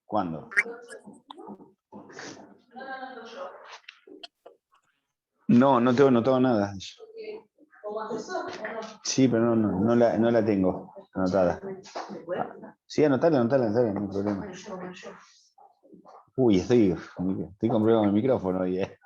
¿Cuándo? No, no tengo anotado nada. Sí, pero no la tengo anotada. Sí, anotala, no hay problema. Uy, estoy con problema con el micrófono hoy, ¿eh?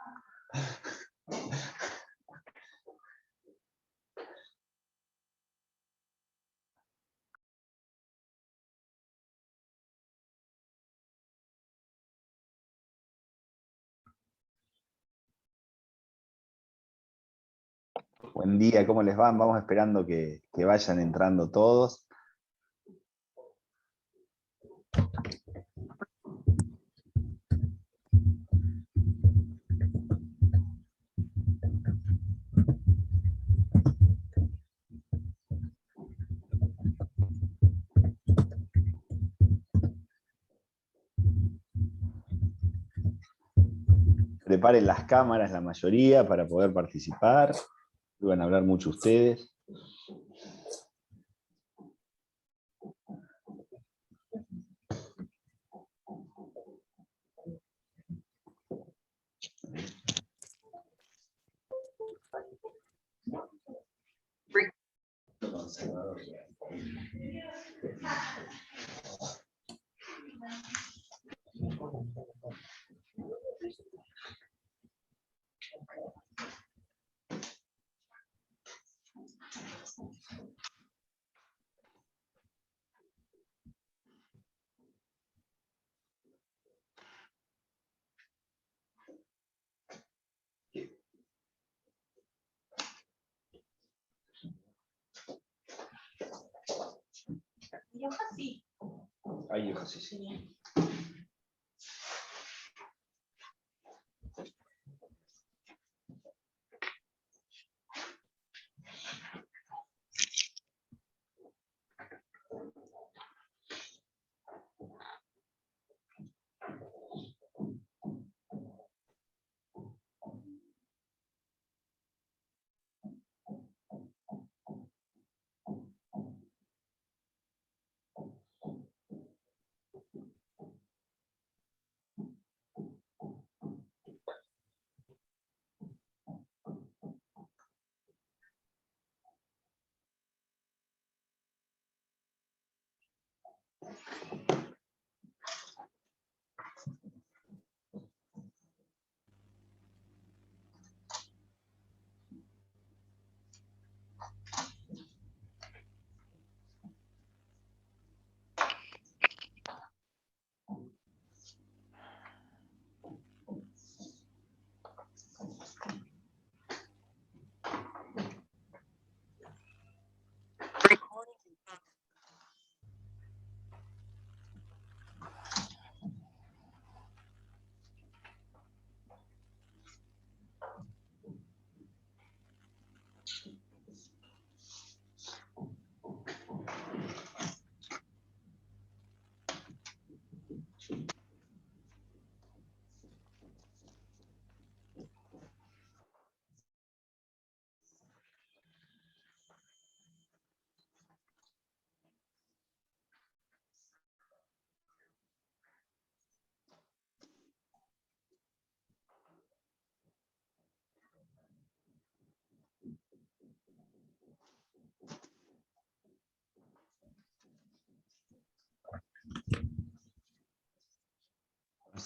Buen día, ¿cómo les van? Vamos esperando que vayan entrando todos. Preparen las cámaras, la mayoría, para poder participar. Van a hablar mucho ustedes. Hay hojas, sí.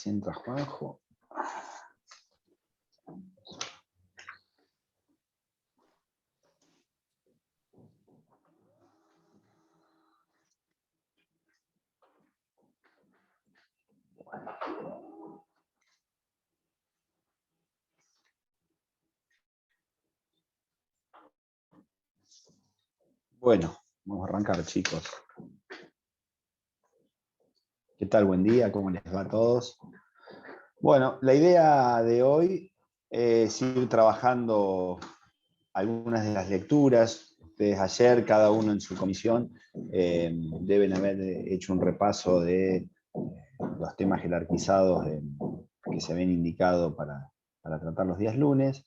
si entra Juanjo. Bueno, vamos a arrancar, chicos. ¿Qué tal? Buen día, ¿cómo les va a todos? Bueno, la idea de hoy es ir trabajando algunas de las lecturas. Ustedes ayer, cada uno en su comisión, deben haber hecho un repaso de los temas jerarquizados que se habían indicado para tratar los días lunes.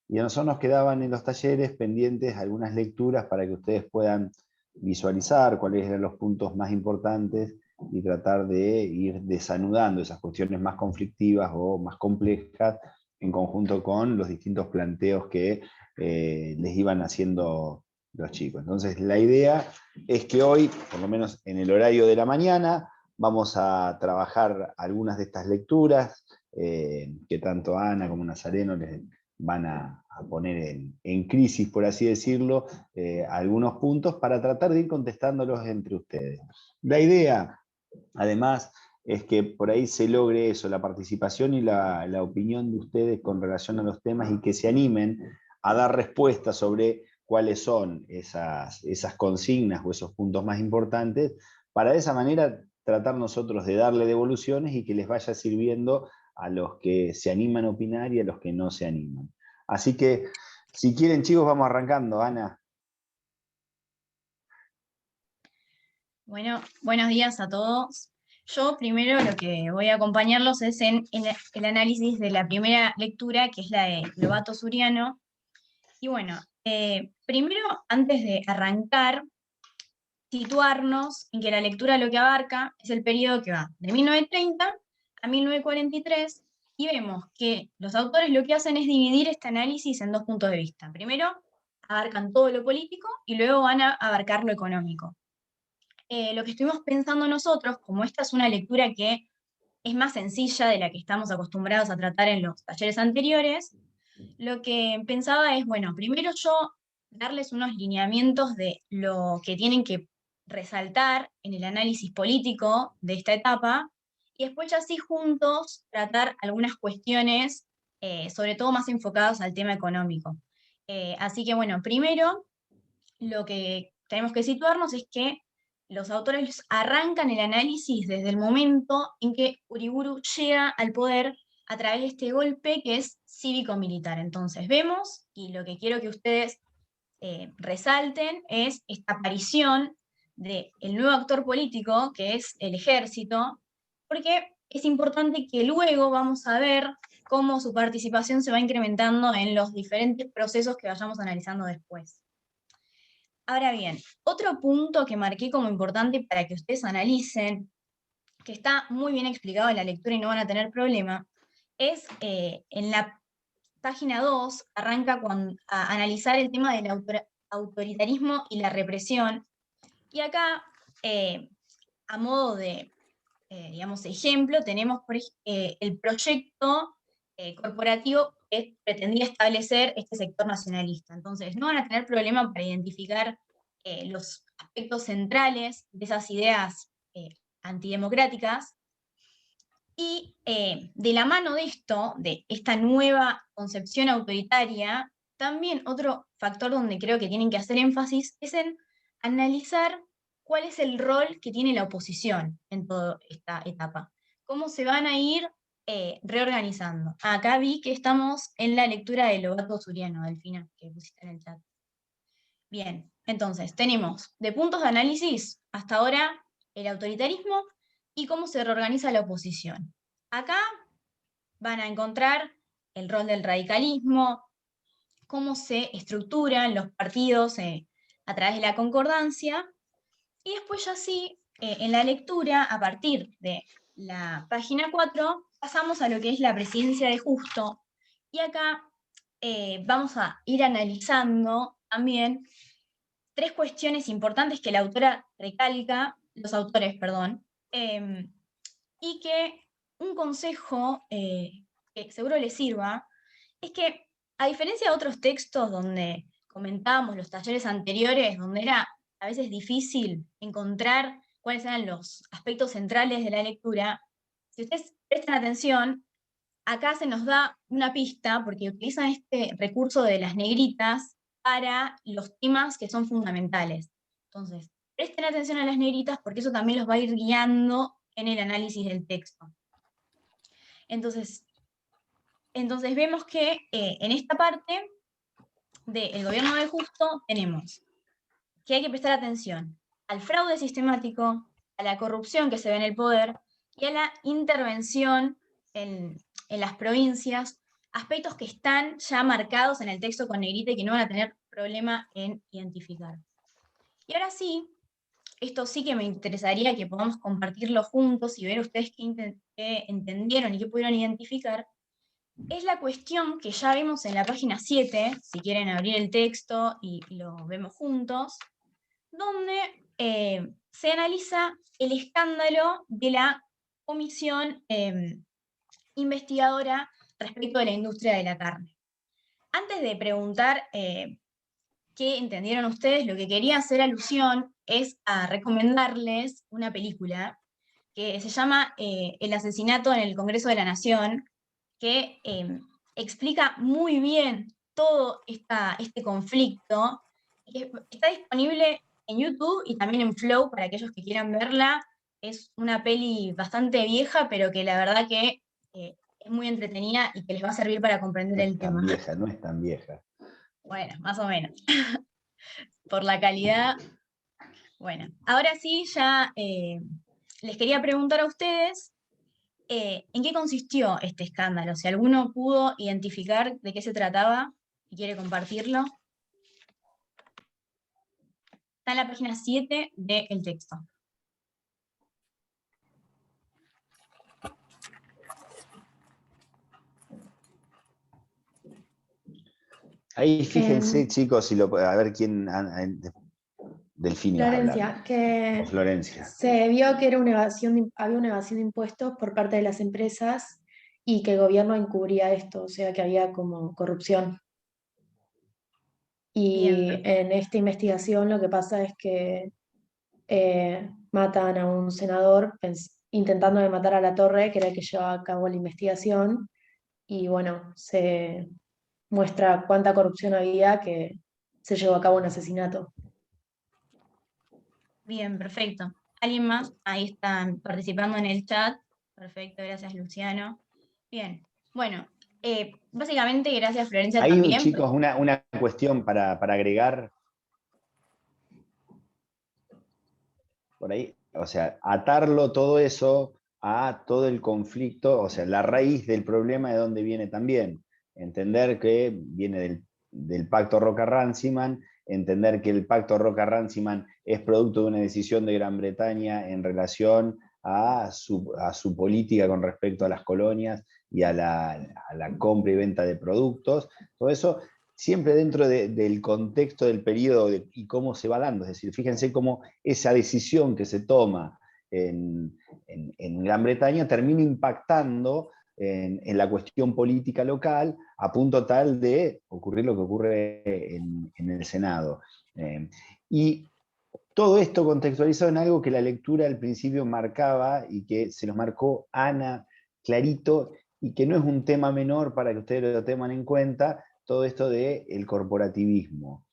Y a nosotros nos quedaban en los talleres pendientes algunas lecturas para que ustedes puedan visualizar cuáles eran los puntos más importantes y tratar de ir desanudando esas cuestiones más conflictivas o más complejas en conjunto con los distintos planteos que les iban haciendo los chicos. Entonces, la idea es que hoy, por lo menos en el horario de la mañana, vamos a trabajar algunas de estas lecturas que tanto Ana como Nazareno les van a poner en crisis, por así decirlo, algunos puntos para tratar de ir contestándolos entre ustedes. La idea, además, es que por ahí se logre eso, la participación y la opinión de ustedes con relación a los temas y que se animen a dar respuestas sobre cuáles son esas consignas o esos puntos más importantes, para de esa manera tratar nosotros de darle devoluciones y que les vaya sirviendo a los que se animan a opinar y a los que no se animan. Así que, si quieren, chicos, vamos arrancando. Ana. Bueno, buenos días a todos. Yo primero lo que voy a acompañarlos es en el análisis de la primera lectura, que es la de Lobato Suriano. Y bueno, primero, antes de arrancar, situarnos en que la lectura lo que abarca es el periodo que va de 1930 a 1943, y vemos que los autores lo que hacen es dividir este análisis en dos puntos de vista. Primero, abarcan todo lo político y luego van a abarcar lo económico. Lo que estuvimos pensando nosotros, como esta es una lectura que es más sencilla de la que estamos acostumbrados a tratar en los talleres anteriores, lo que pensaba es, bueno, primero yo darles unos lineamientos de lo que tienen que resaltar en el análisis político de esta etapa, y después ya así juntos tratar algunas cuestiones, sobre todo más enfocadas al tema económico. Así que bueno, primero lo que tenemos que situarnos es que los autores arrancan el análisis desde el momento en que Uriburu llega al poder a través de este golpe que es cívico-militar. Entonces vemos, y lo que quiero que ustedes resalten, es esta aparición del nuevo actor político, que es el ejército, porque es importante que luego vamos a ver cómo su participación se va incrementando en los diferentes procesos que vayamos analizando después. Ahora bien, otro punto que marqué como importante para que ustedes analicen, que está muy bien explicado en la lectura y no van a tener problema, es en la página 2, arranca a analizar el tema del autoritarismo y la represión, y acá, a modo de, digamos, ejemplo, tenemos el proyecto corporativo que pretendía establecer este sector nacionalista. Entonces, no van a tener problema para identificar los aspectos centrales de esas ideas antidemocráticas. Y de la mano de esto, de esta nueva concepción autoritaria, también otro factor donde creo que tienen que hacer énfasis es en analizar cuál es el rol que tiene la oposición en toda esta etapa. Cómo se van a ir reorganizando. Acá vi que estamos en la lectura de Lobato Suriano, Delfina, que pusiste en el chat. Bien, entonces tenemos de puntos de análisis hasta ahora el autoritarismo y cómo se reorganiza la oposición. Acá van a encontrar el rol del radicalismo, cómo se estructuran los partidos a través de la concordancia, y después ya sí, en la lectura, a partir de la página 4, pasamos a lo que es la presidencia de Justo, y acá vamos a ir analizando también tres cuestiones importantes que la autora recalca, los autores, perdón, y que un consejo que seguro les sirva es que, a diferencia de otros textos donde comentábamos los talleres anteriores, donde era a veces difícil encontrar cuáles eran los aspectos centrales de la lectura, si ustedes prestan atención, acá se nos da una pista porque utilizan este recurso de las negritas para los temas que son fundamentales. Entonces, presten atención a las negritas porque eso también los va a ir guiando en el análisis del texto. Entonces vemos que en esta parte del gobierno del justo tenemos que hay que prestar atención al fraude sistemático, a la corrupción que se ve en el poder y a la intervención en las provincias, aspectos que están ya marcados en el texto con negrita y que no van a tener problema en identificar. Y ahora sí, esto sí que me interesaría que podamos compartirlo juntos y ver ustedes qué entendieron y qué pudieron identificar, es la cuestión que ya vimos en la página 7, si quieren abrir el texto y lo vemos juntos, donde se analiza el escándalo de la comisión investigadora respecto de la industria de la carne. Antes de preguntar qué entendieron ustedes, lo que quería hacer alusión es a recomendarles una película que se llama El asesinato en el Congreso de la Nación, que explica muy bien todo este conflicto, que está disponible en YouTube y también en Flow para aquellos que quieran verla. Es una peli bastante vieja, pero que la verdad que es muy entretenida y que les va a servir para comprender No el es tan tema. vieja, no es tan vieja. Bueno, más o menos. Por la calidad. Bueno, ahora sí, ya les quería preguntar a ustedes ¿en qué consistió este escándalo? Si alguno pudo identificar de qué se trataba y quiere compartirlo. Está en la página 7 del texto. Ahí fíjense, chicos, a ver quién. Delfín iba a hablar. Florencia, que O Florencia. se vio que era había una evasión de impuestos por parte de las empresas y que el gobierno encubría esto, o sea que había como corrupción. Y Bien, en esta investigación lo que pasa es que matan a un senador intentando de matar a La Torre, que era el que llevaba a cabo la investigación, y bueno, se muestra cuánta corrupción había que se llevó a cabo un asesinato. bien, perfecto. ¿Alguien más? Ahí están participando en el chat. Perfecto, gracias Luciano. Bien, bueno, básicamente gracias Florencia Ahí, también. chicos, una cuestión para agregar por ahí. O sea, atarlo todo eso a todo el conflicto, o sea, la raíz del problema de dónde viene también. Entender que viene del pacto Roca-Runciman, entender que el pacto Roca-Runciman es producto de una decisión de Gran Bretaña en relación a su política con respecto a las colonias y a la compra y venta de productos. Todo eso siempre dentro del contexto del periodo y cómo se va dando. Es decir, fíjense cómo esa decisión que se toma en Gran Bretaña termina impactando en la cuestión política local a punto tal de ocurrir lo que ocurre en el Senado. Y todo esto contextualizado en algo que la lectura al principio marcaba y que se nos marcó Ana clarito y que no es un tema menor para que ustedes lo tengan en cuenta, todo esto del corporativismo.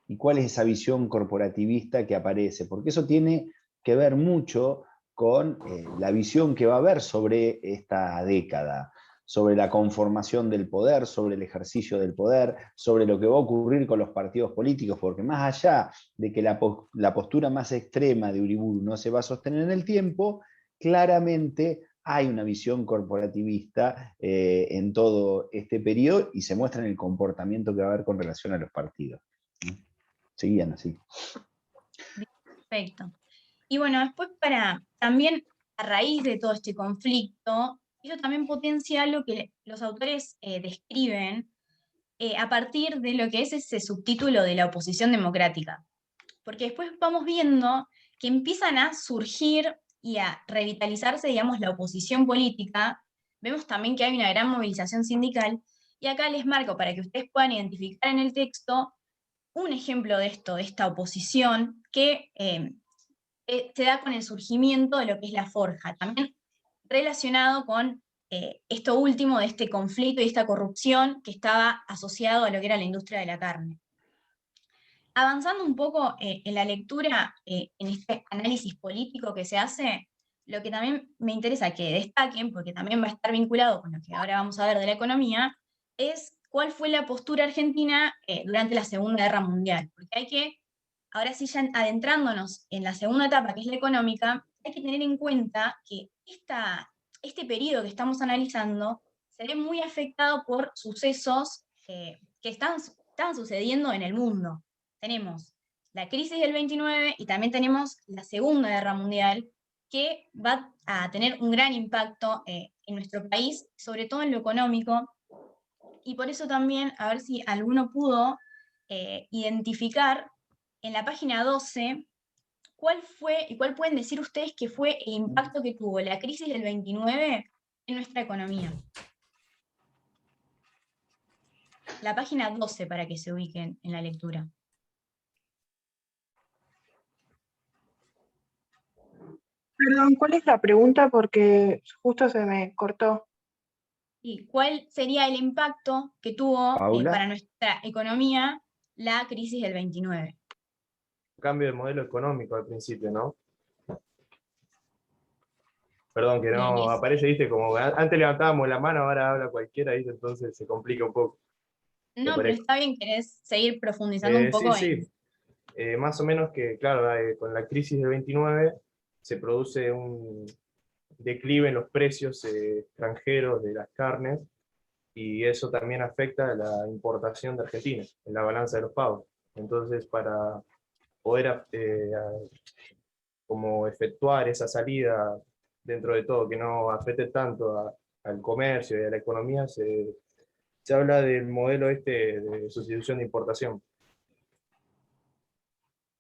¿Y cuál es esa visión corporativista que aparece? Porque eso tiene que ver mucho con la visión que va a haber sobre esta década, sobre la conformación del poder, sobre el ejercicio del poder, sobre lo que va a ocurrir con los partidos políticos, porque más allá de que la postura más extrema de Uriburu no se va a sostener en el tiempo, claramente hay una visión corporativista en todo este periodo y se muestra en el comportamiento que va a haber con relación a los partidos. Seguían así. Perfecto. Y bueno, después también a raíz de todo este conflicto, eso también potencia lo que los autores describen a partir de lo que es ese subtítulo de la oposición democrática. Porque después vamos viendo que empiezan a surgir y a revitalizarse, digamos, la oposición política, vemos también que hay una gran movilización sindical, y acá les marco para que ustedes puedan identificar en el texto un ejemplo de esto, de esta oposición, que se da con el surgimiento de lo que es la forja, también relacionado con esto último de este conflicto y esta corrupción que estaba asociado a lo que era la industria de la carne. Avanzando un poco en la lectura, en este análisis político que se hace, lo que también me interesa que destaquen, porque también va a estar vinculado con lo que ahora vamos a ver de la economía, es cuál fue la postura argentina durante la Segunda Guerra Mundial. Porque hay que, ahora sí ya adentrándonos en la segunda etapa, que es la económica, hay que tener en cuenta que este periodo que estamos analizando se ve muy afectado por sucesos que están sucediendo en el mundo. Tenemos la crisis del 29 y también tenemos la Segunda Guerra Mundial, que va a tener un gran impacto en nuestro país, sobre todo en lo económico, y por eso también, a ver si alguno pudo identificar en la página 12 cuál fue y cuál pueden decir ustedes que fue el impacto que tuvo la crisis del 29 en nuestra economía. La página 12 para que se ubiquen en la lectura. Perdón, ¿cuál es la pregunta? Porque justo se me cortó. ¿Y cuál sería el impacto que tuvo Paula. para nuestra economía la crisis del 29? Cambio de modelo económico al principio, ¿no? Perdón, que Bien, no aparece, viste, como antes levantábamos la mano, ahora habla cualquiera, ¿viste? Entonces se complica un poco. no, pero está bien, ¿querés seguir profundizando un Sí, poco sí. en... Más o menos que, claro, con la crisis del 29 se produce un declive en los precios extranjeros de las carnes y eso también afecta a la importación de Argentina en la balanza de los pagos. Entonces, para poder como efectuar esa salida dentro de todo, que no afecte tanto al comercio y a la economía, se habla del modelo este de sustitución de importación.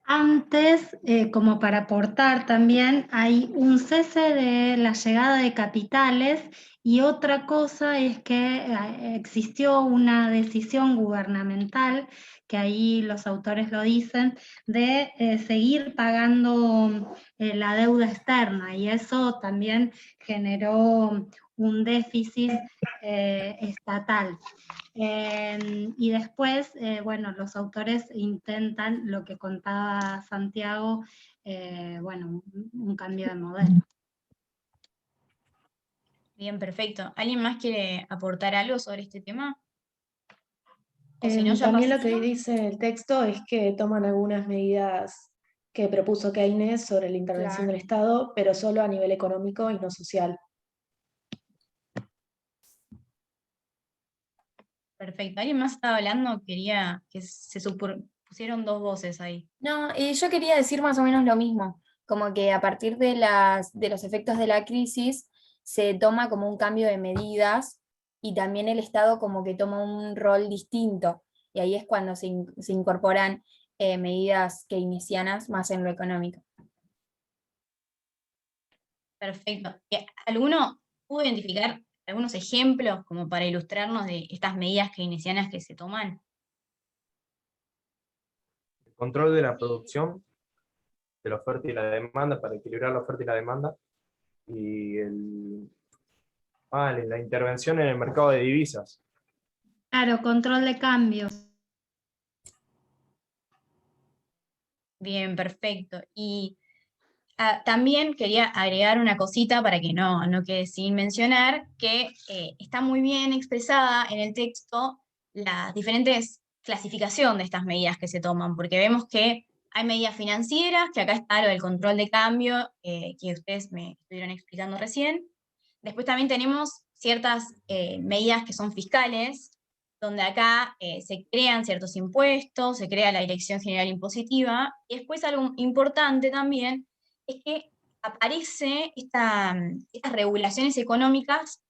Antes, como para aportar también, hay un cese de la llegada de capitales y otra cosa es que existió una decisión gubernamental, que ahí los autores lo dicen, de seguir pagando la deuda externa y eso también generó un déficit estatal. Y después, bueno, los autores intentan lo que contaba Santiago, bueno, un cambio de modelo. Bien, perfecto. ¿Alguien más quiere aportar algo sobre este tema? O si no, ya También lo que pasamos. dice el texto es que toman algunas medidas que propuso Keynes sobre la intervención del Estado, pero solo a nivel económico y no social. Perfecto. ¿Alguien más estaba hablando? Quería que pusieron dos voces ahí. No, yo quería decir más o menos lo mismo, como que a partir de los efectos de la crisis se toma como un cambio de medidas y también el Estado como que toma un rol distinto, y ahí es cuando se incorporan medidas keynesianas más en lo económico. Perfecto. ¿Alguno pudo identificar algunos ejemplos como para ilustrarnos de estas medidas keynesianas que se toman? El control de la producción, de la oferta y la demanda, para equilibrar la oferta y la demanda, y la intervención en el mercado de divisas. Claro, control de cambios. Bien, perfecto. Y también quería agregar una cosita para que no quede sin mencionar, que está muy bien expresada en el texto las diferentes clasificaciones de estas medidas que se toman, porque vemos que hay medidas financieras, que acá está lo del control de cambio, que ustedes me estuvieron explicando recién. Después también tenemos ciertas medidas que son fiscales, donde acá se crean ciertos impuestos, se crea la Dirección General Impositiva, y después algo importante también es que aparece estas regulaciones económicas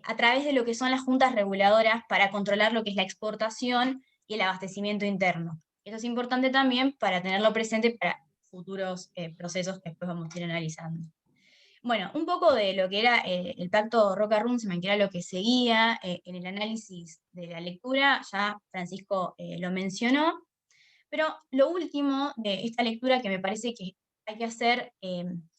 a través de lo que son las juntas reguladoras para controlar lo que es la exportación y el abastecimiento interno. Eso es importante también para tenerlo presente para futuros procesos que después vamos a ir analizando. Bueno, un poco de lo que era el pacto Roca-Runciman, que era lo que seguía en el análisis de la lectura, ya Francisco lo mencionó, pero lo último de esta lectura que me parece que hay que hacer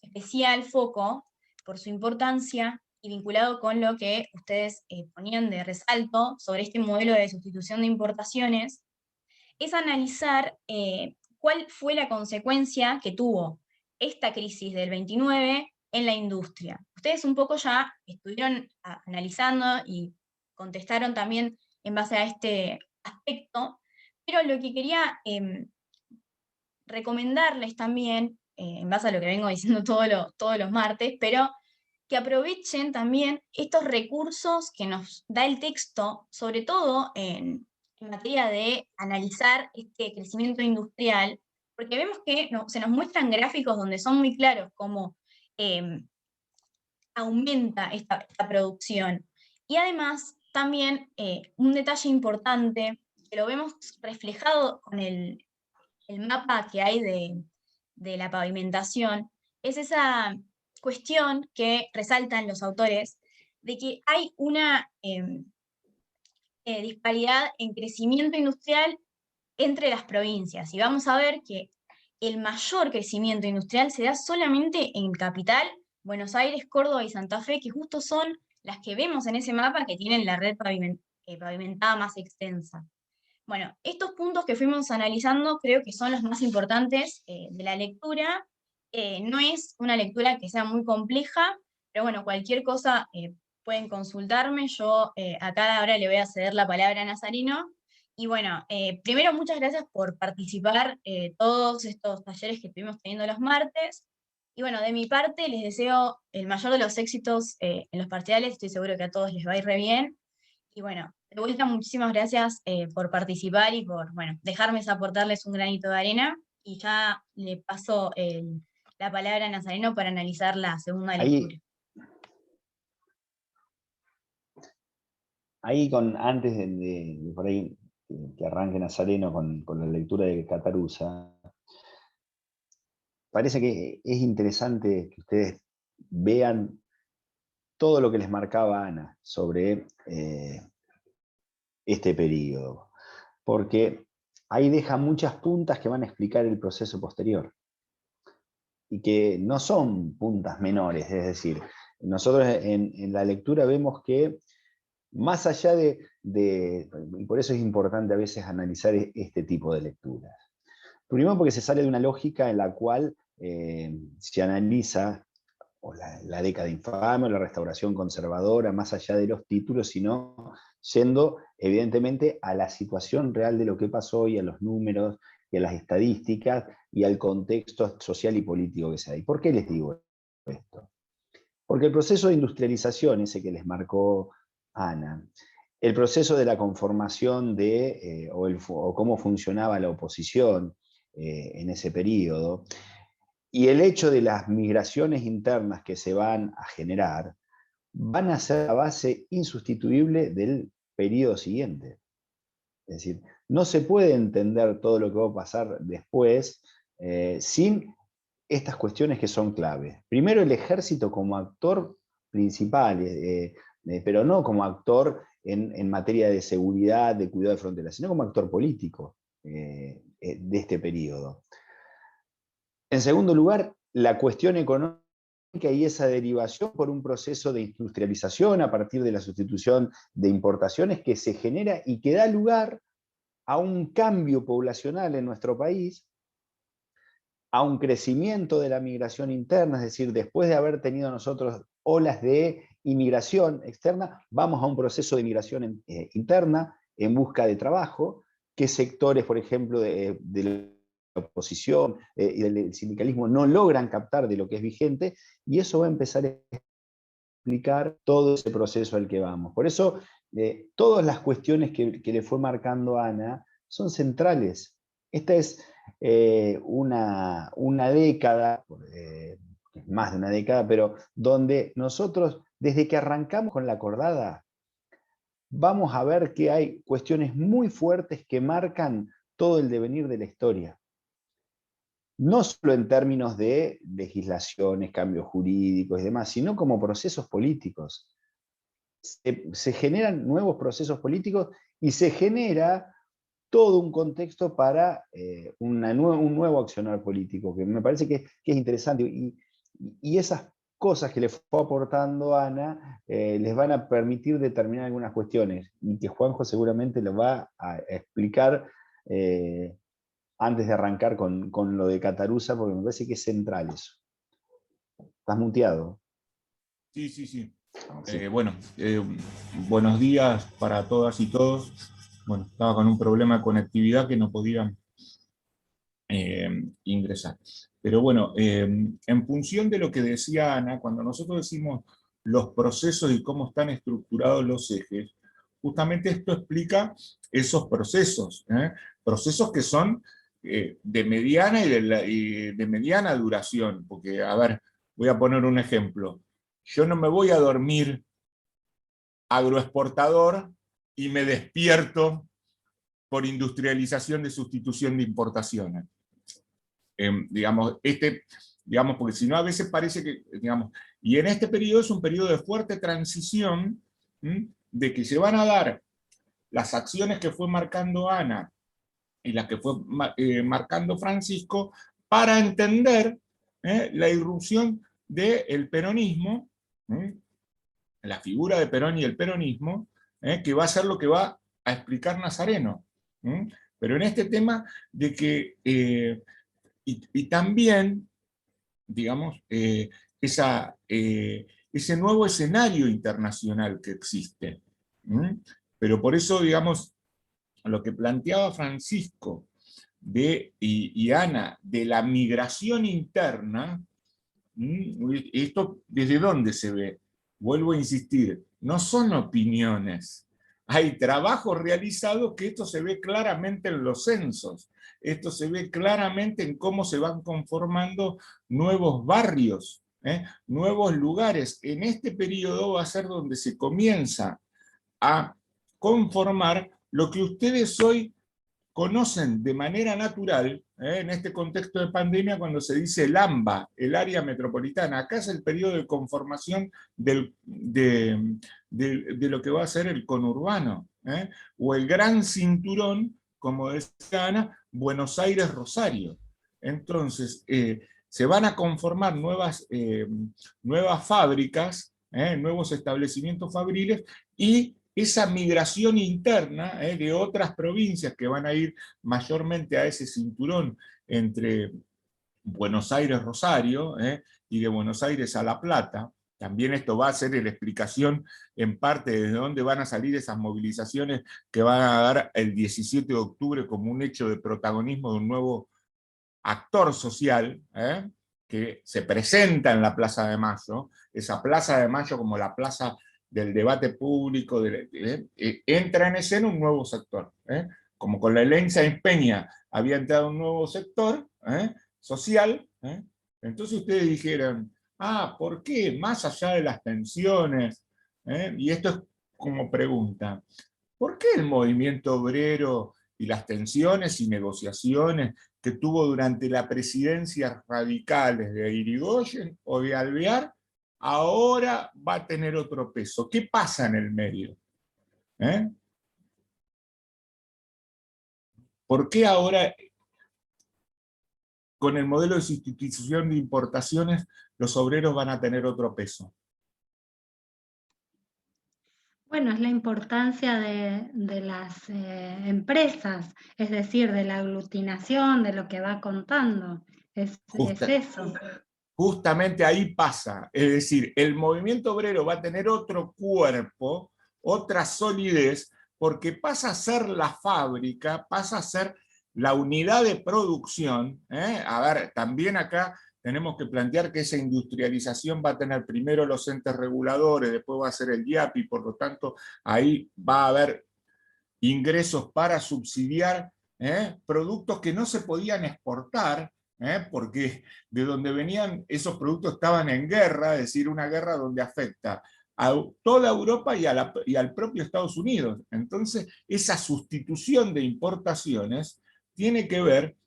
especial foco por su importancia y vinculado con lo que ustedes ponían de resalto sobre este modelo de sustitución de importaciones, es analizar cuál fue la consecuencia que tuvo esta crisis del 29 en la industria. Ustedes un poco ya estuvieron analizando y contestaron también en base a este aspecto, pero lo que quería recomendarles también, en base a lo que vengo diciendo todos los martes, pero que aprovechen también estos recursos que nos da el texto, sobre todo en materia de analizar este crecimiento industrial, porque vemos que se nos muestran gráficos donde son muy claros cómo aumenta esta producción. Y además, también un detalle importante, que lo vemos reflejado con el mapa que hay de la pavimentación, es esa cuestión que resaltan los autores de que hay una disparidad en crecimiento industrial entre las provincias. Y vamos a ver que el mayor crecimiento industrial se da solamente en Capital, Buenos Aires, Córdoba y Santa Fe, que justo son las que vemos en ese mapa que tienen la red pavimentada más extensa. Bueno, estos puntos que fuimos analizando creo que son los más importantes de la lectura. No es una lectura que sea muy compleja, pero bueno, cualquier cosa pueden consultarme. Yo acá ahora le voy a ceder la palabra a Nazareno. Y bueno, primero muchas gracias por participar todos estos talleres que estuvimos teniendo los martes. Y bueno, de mi parte les deseo el mayor de los éxitos en los parciales. Estoy seguro que a todos les va a ir re bien. Y bueno, de vuelta, muchísimas gracias por participar y por, bueno, dejarme aportarles un granito de arena. Y ya le paso la palabra a Nazareno para analizar la segunda lectura. Antes de por ahí que arranque Nazareno con la lectura de Catarusa, parece que es interesante que ustedes vean todo lo que les marcaba Ana sobre este periodo, porque ahí deja muchas puntas que van a explicar el proceso posterior, y que no son puntas menores, es decir, nosotros en la lectura vemos que más allá y por eso es importante a veces analizar este tipo de lecturas. Primero porque se sale de una lógica en la cual se analiza o la década infame, o la restauración conservadora, más allá de los títulos, sino yendo evidentemente a la situación real de lo que pasó y a los números y a las estadísticas y al contexto social y político que se da. ¿Y por qué les digo esto? Porque el proceso de industrialización, ese que les marcó Ana, el proceso de la conformación o cómo funcionaba la oposición en ese periodo, y el hecho de las migraciones internas que se van a generar, van a ser la base insustituible del periodo siguiente. Es decir, no se puede entender todo lo que va a pasar después sin estas cuestiones que son claves. Primero, el ejército como actor principal, pero no como actor en materia de seguridad, de cuidado de fronteras, sino como actor político de este periodo. En segundo lugar, la cuestión económica y esa derivación por un proceso de industrialización a partir de la sustitución de importaciones que se genera y que da lugar a un cambio poblacional en nuestro país, a un crecimiento de la migración interna, es decir, después de haber tenido nosotros olas de inmigración externa, vamos a un proceso de migración interna en busca de trabajo, qué sectores, por ejemplo, de la oposición y del sindicalismo no logran captar de lo que es vigente, y eso va a empezar a explicar todo ese proceso al que vamos. Por eso, todas las cuestiones que le fue marcando Ana son centrales. Esta es una década, más de una década, pero donde nosotros, desde que arrancamos con la acordada, vamos a ver que hay cuestiones muy fuertes que marcan todo el devenir de la historia. no solo en términos de legislaciones, cambios jurídicos y demás, sino como procesos políticos. Se generan nuevos procesos políticos y se genera todo un contexto para un nuevo accionar político, que me parece que es interesante. Y esas cosas que le fue aportando Ana les van a permitir determinar algunas cuestiones, y que Juanjo seguramente lo va a explicar antes de arrancar con lo de Catarusa, porque me parece que es central eso. ¿Estás muteado? Sí, sí, sí. Sí. Buenos días para todas y todos. Bueno, estaba con un problema de conectividad que no podía ingresar. Pero bueno, en función de lo que decía Ana, cuando nosotros decimos los procesos y cómo están estructurados los ejes, justamente esto explica esos procesos, procesos que son de mediana y de mediana duración, porque, a ver, voy a poner un ejemplo. Yo no me voy a dormir agroexportador y me despierto por industrialización de sustitución de importaciones. Digamos, porque si no a veces parece que, digamos, y en este periodo es un periodo de fuerte transición, de que se van a dar las acciones que fue marcando Ana y las que fue marcando Francisco para entender la irrupción del peronismo, la figura de Perón y el peronismo, que va a ser lo que va a explicar Nazareno. Pero en este tema de que, y también, digamos, ese nuevo escenario internacional que existe. Pero por eso, digamos, lo que planteaba Francisco y Ana de la migración interna, esto ¿desde dónde se ve? Vuelvo a insistir, no son opiniones. Hay trabajos realizados que esto se ve claramente en los censos. Esto se ve claramente en cómo se van conformando nuevos barrios, nuevos lugares. En este periodo va a ser donde se comienza a conformar lo que ustedes hoy conocen de manera natural, en este contexto de pandemia, cuando se dice el AMBA, el área metropolitana. Acá es el periodo de conformación de lo que va a ser el conurbano, o el gran cinturón, como decía Ana, Buenos Aires-Rosario. Entonces, se van a conformar nuevas fábricas, nuevos establecimientos fabriles, y esa migración interna de otras provincias que van a ir mayormente a ese cinturón entre Buenos Aires-Rosario y de Buenos Aires a La Plata. También esto va a ser la explicación en parte de dónde van a salir esas movilizaciones que van a dar el 17 de octubre como un hecho de protagonismo de un nuevo actor social, que se presenta en la Plaza de Mayo, esa Plaza de Mayo como la plaza del debate público, entra en escena un nuevo sector. Como con la ley Sáenz Peña había entrado un nuevo sector social, entonces ustedes dijeron, ¿por qué? Más allá de las tensiones, y esto es como pregunta, ¿por qué el movimiento obrero y las tensiones y negociaciones que tuvo durante la presidencia radicales de Irigoyen o de Alvear ahora va a tener otro peso? ¿Qué pasa en el medio? ¿Por qué ahora, con el modelo de sustitución de importaciones, los obreros van a tener otro peso? Bueno, es la importancia de las empresas, es decir, de la aglutinación, de lo que va contando. Es eso. Justamente ahí pasa, es decir, el movimiento obrero va a tener otro cuerpo, otra solidez, porque pasa a ser la fábrica, pasa a ser la unidad de producción. A ver, también acá tenemos que plantear que esa industrialización va a tener primero los entes reguladores, después va a ser el IAPI, por lo tanto ahí va a haber ingresos para subsidiar productos que no se podían exportar, porque de donde venían esos productos estaban en guerra, es decir, una guerra donde afecta a toda Europa y al propio Estados Unidos. Entonces, esa sustitución de importaciones tiene que ver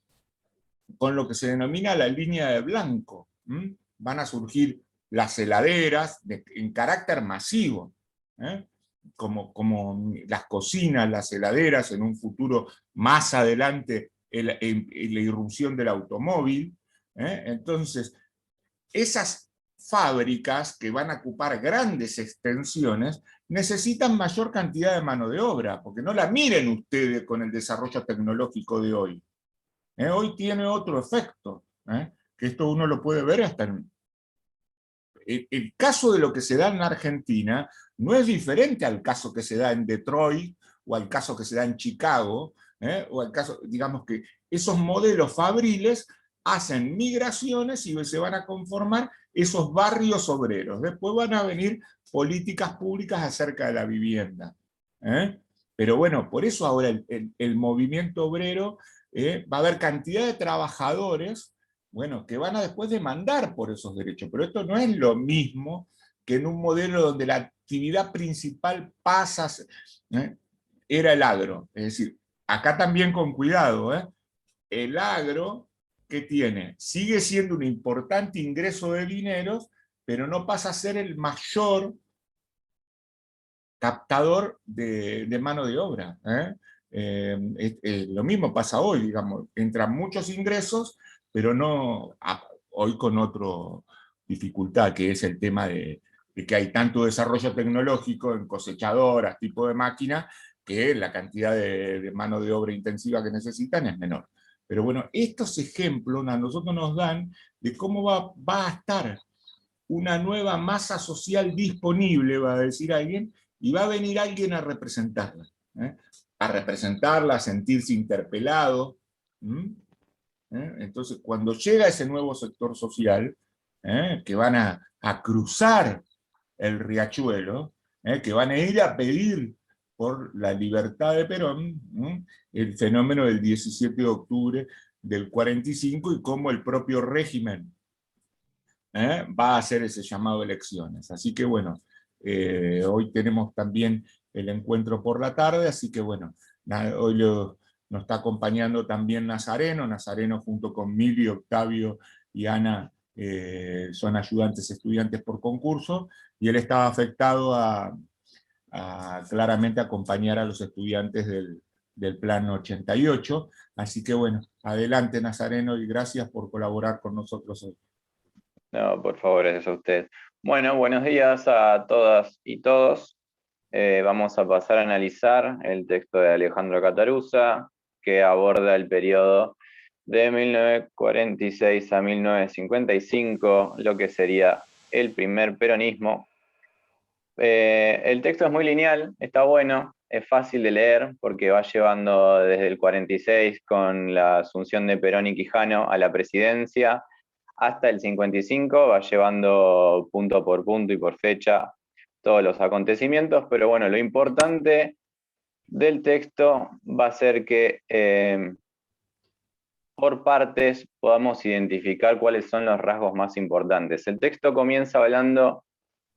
con lo que se denomina la línea de blanco. Van a surgir las heladeras en carácter masivo, como las cocinas, las heladeras, en un futuro más adelante la irrupción del automóvil. Entonces, esas fábricas que van a ocupar grandes extensiones necesitan mayor cantidad de mano de obra, porque no la miren ustedes con el desarrollo tecnológico de hoy. Hoy tiene otro efecto, que esto uno lo puede ver hasta en el caso de lo que se da en Argentina no es diferente al caso que se da en Detroit o al caso que se da en Chicago, o al caso, digamos que esos modelos fabriles hacen migraciones y se van a conformar esos barrios obreros. Después van a venir políticas públicas acerca de la vivienda. Pero bueno, por eso ahora el movimiento obrero va a haber cantidad de trabajadores, bueno, que van a después demandar por esos derechos. Pero esto no es lo mismo que en un modelo donde la actividad principal pasa, era el agro. Es decir, acá también con cuidado, el agro, ¿qué tiene? Sigue siendo un importante ingreso de dineros, pero no pasa a ser el mayor captador de mano de obra. Lo mismo pasa hoy, digamos, entran muchos ingresos, pero no hoy con otra dificultad, que es el tema de que hay tanto desarrollo tecnológico en cosechadoras, tipo de máquina, que la cantidad de mano de obra intensiva que necesitan es menor. Pero bueno, estos ejemplos a nosotros nos dan de cómo va a estar una nueva masa social disponible, va a decir alguien, y va a venir alguien a representarla. A representarla, a sentirse interpelado. Entonces, cuando llega ese nuevo sector social, que van a cruzar el riachuelo, que van a ir a pedir por la libertad de Perón, el fenómeno del 17 de octubre del 45 y cómo el propio régimen va a hacer ese llamado a elecciones. Así que bueno, hoy tenemos también el encuentro por la tarde, así que bueno, hoy nos está acompañando también Nazareno junto con Mili, Octavio y Ana, son ayudantes estudiantes por concurso, y él estaba afectado a claramente acompañar a los estudiantes del Plan 88, así que bueno, adelante Nazareno y gracias por colaborar con nosotros hoy. No, por favor, gracias a usted. Bueno, buenos días a todas y todos. Vamos a pasar a analizar el texto de Alejandro Cataruza, que aborda el periodo de 1946 a 1955, lo que sería el primer peronismo. El texto es muy lineal, está bueno, es fácil de leer porque va llevando desde el 46 con la asunción de Perón y Quijano a la presidencia, hasta el 55 va llevando punto por punto y por fecha todos los acontecimientos, pero bueno, lo importante del texto va a ser que por partes podamos identificar cuáles son los rasgos más importantes. El texto comienza hablando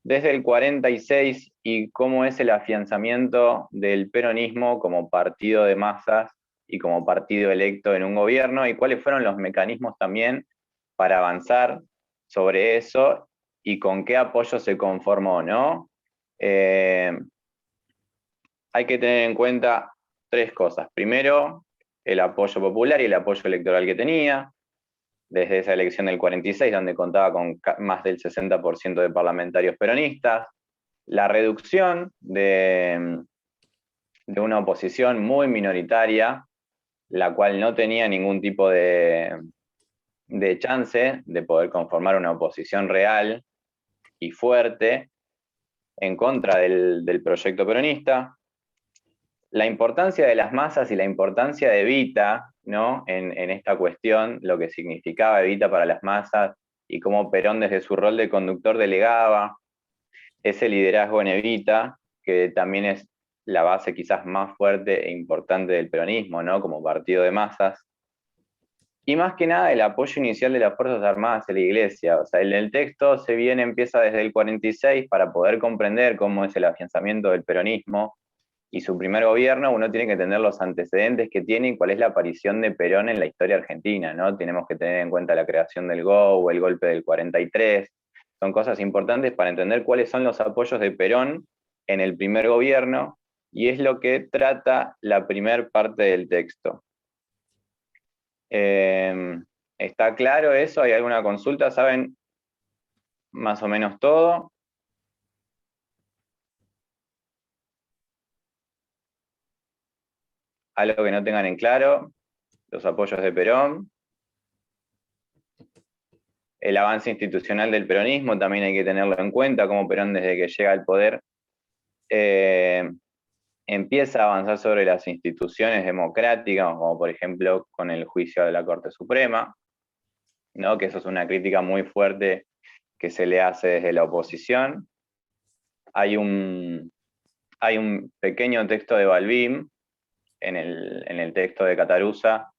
desde el 46 y cómo es el afianzamiento del peronismo como partido de masas y como partido electo en un gobierno, y cuáles fueron los mecanismos también para avanzar sobre eso y con qué apoyo se conformó, ¿no? Hay que tener en cuenta tres cosas. Primero, el apoyo popular y el apoyo electoral que tenía, desde esa elección del 46, donde contaba con más del 60% de parlamentarios peronistas, la reducción de una oposición muy minoritaria, la cual no tenía ningún tipo de chance de poder conformar una oposición real y fuerte en contra del proyecto peronista, la importancia de las masas y la importancia de Evita, ¿no? en esta cuestión, lo que significaba Evita para las masas y cómo Perón desde su rol de conductor delegaba ese liderazgo en Evita, que también es la base quizás más fuerte e importante del peronismo, ¿no? Como partido de masas. Y más que nada el apoyo inicial de las Fuerzas Armadas a la Iglesia. O sea, el texto empieza desde el 46 para poder comprender cómo es el afianzamiento del peronismo y su primer gobierno, uno tiene que tener los antecedentes que tiene y cuál es la aparición de Perón en la historia argentina, ¿no? Tenemos que tener en cuenta la creación del GO, el golpe del 43, son cosas importantes para entender cuáles son los apoyos de Perón en el primer gobierno, y es lo que trata la primer parte del texto. ¿Está claro eso? ¿Hay alguna consulta? ¿Saben más o menos todo? Algo que no tengan en claro, los apoyos de Perón. El avance institucional del peronismo también hay que tenerlo en cuenta, como Perón desde que llega al poder empieza a avanzar sobre las instituciones democráticas, como por ejemplo con el juicio de la Corte Suprema, ¿no? Que eso es una crítica muy fuerte que se le hace desde la oposición. Hay un pequeño texto de Balbín en el texto de Cataruza,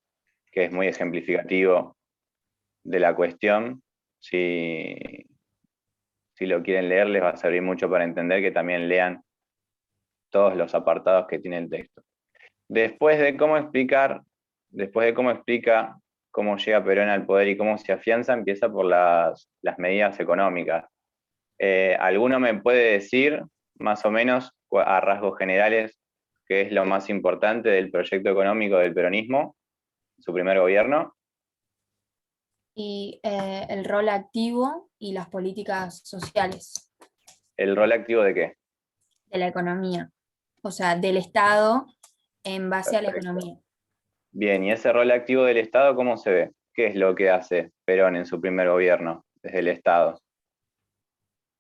que es muy ejemplificativo de la cuestión. Si lo quieren leer, les va a servir mucho para entender, que también lean todos los apartados que tiene el texto. Después de cómo explica cómo llega Perón al poder y cómo se afianza, empieza por las medidas económicas. ¿Alguno me puede decir, más o menos, a rasgos generales, qué es lo más importante del proyecto económico del peronismo, su primer gobierno? Y el rol activo y las políticas sociales. ¿El rol activo de qué? De la economía, o sea, del Estado en base a la economía. Bien, ¿y ese rol activo del Estado cómo se ve? ¿Qué es lo que hace Perón en su primer gobierno desde el Estado?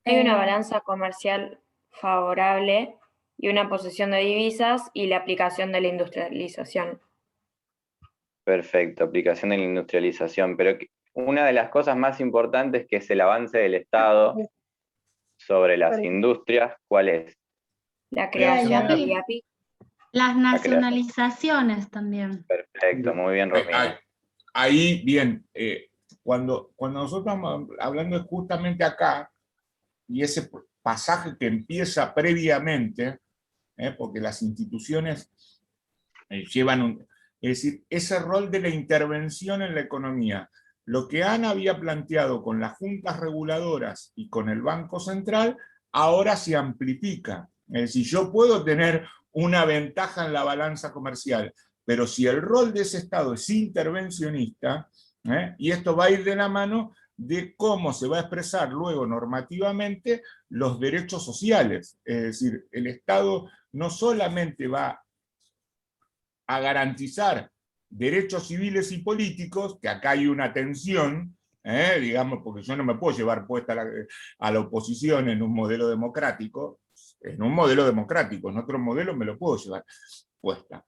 Hay una balanza comercial favorable y una posesión de divisas y la aplicación de la industrialización. Perfecto, aplicación de la industrialización, pero una de las cosas más importantes que es el avance del Estado sobre las industrias, ¿cuál es? La creación del IAPI. Las nacionalizaciones también. Perfecto, muy bien, Romina. Ahí, bien, cuando nosotros estamos hablando justamente acá, y ese pasaje que empieza previamente, porque las instituciones llevan es decir, ese rol de la intervención en la economía. Lo que Ana había planteado con las juntas reguladoras y con el Banco Central, ahora se amplifica. Es decir, yo puedo tener una ventaja en la balanza comercial, pero si el rol de ese Estado es intervencionista, y esto va a ir de la mano de cómo se va a expresar luego normativamente los derechos sociales. Es decir, el Estado no solamente va a garantizar derechos civiles y políticos, que acá hay una tensión, digamos, porque yo no me puedo llevar puesta a la oposición en un modelo democrático, en otro modelo me lo puedo llevar puesta.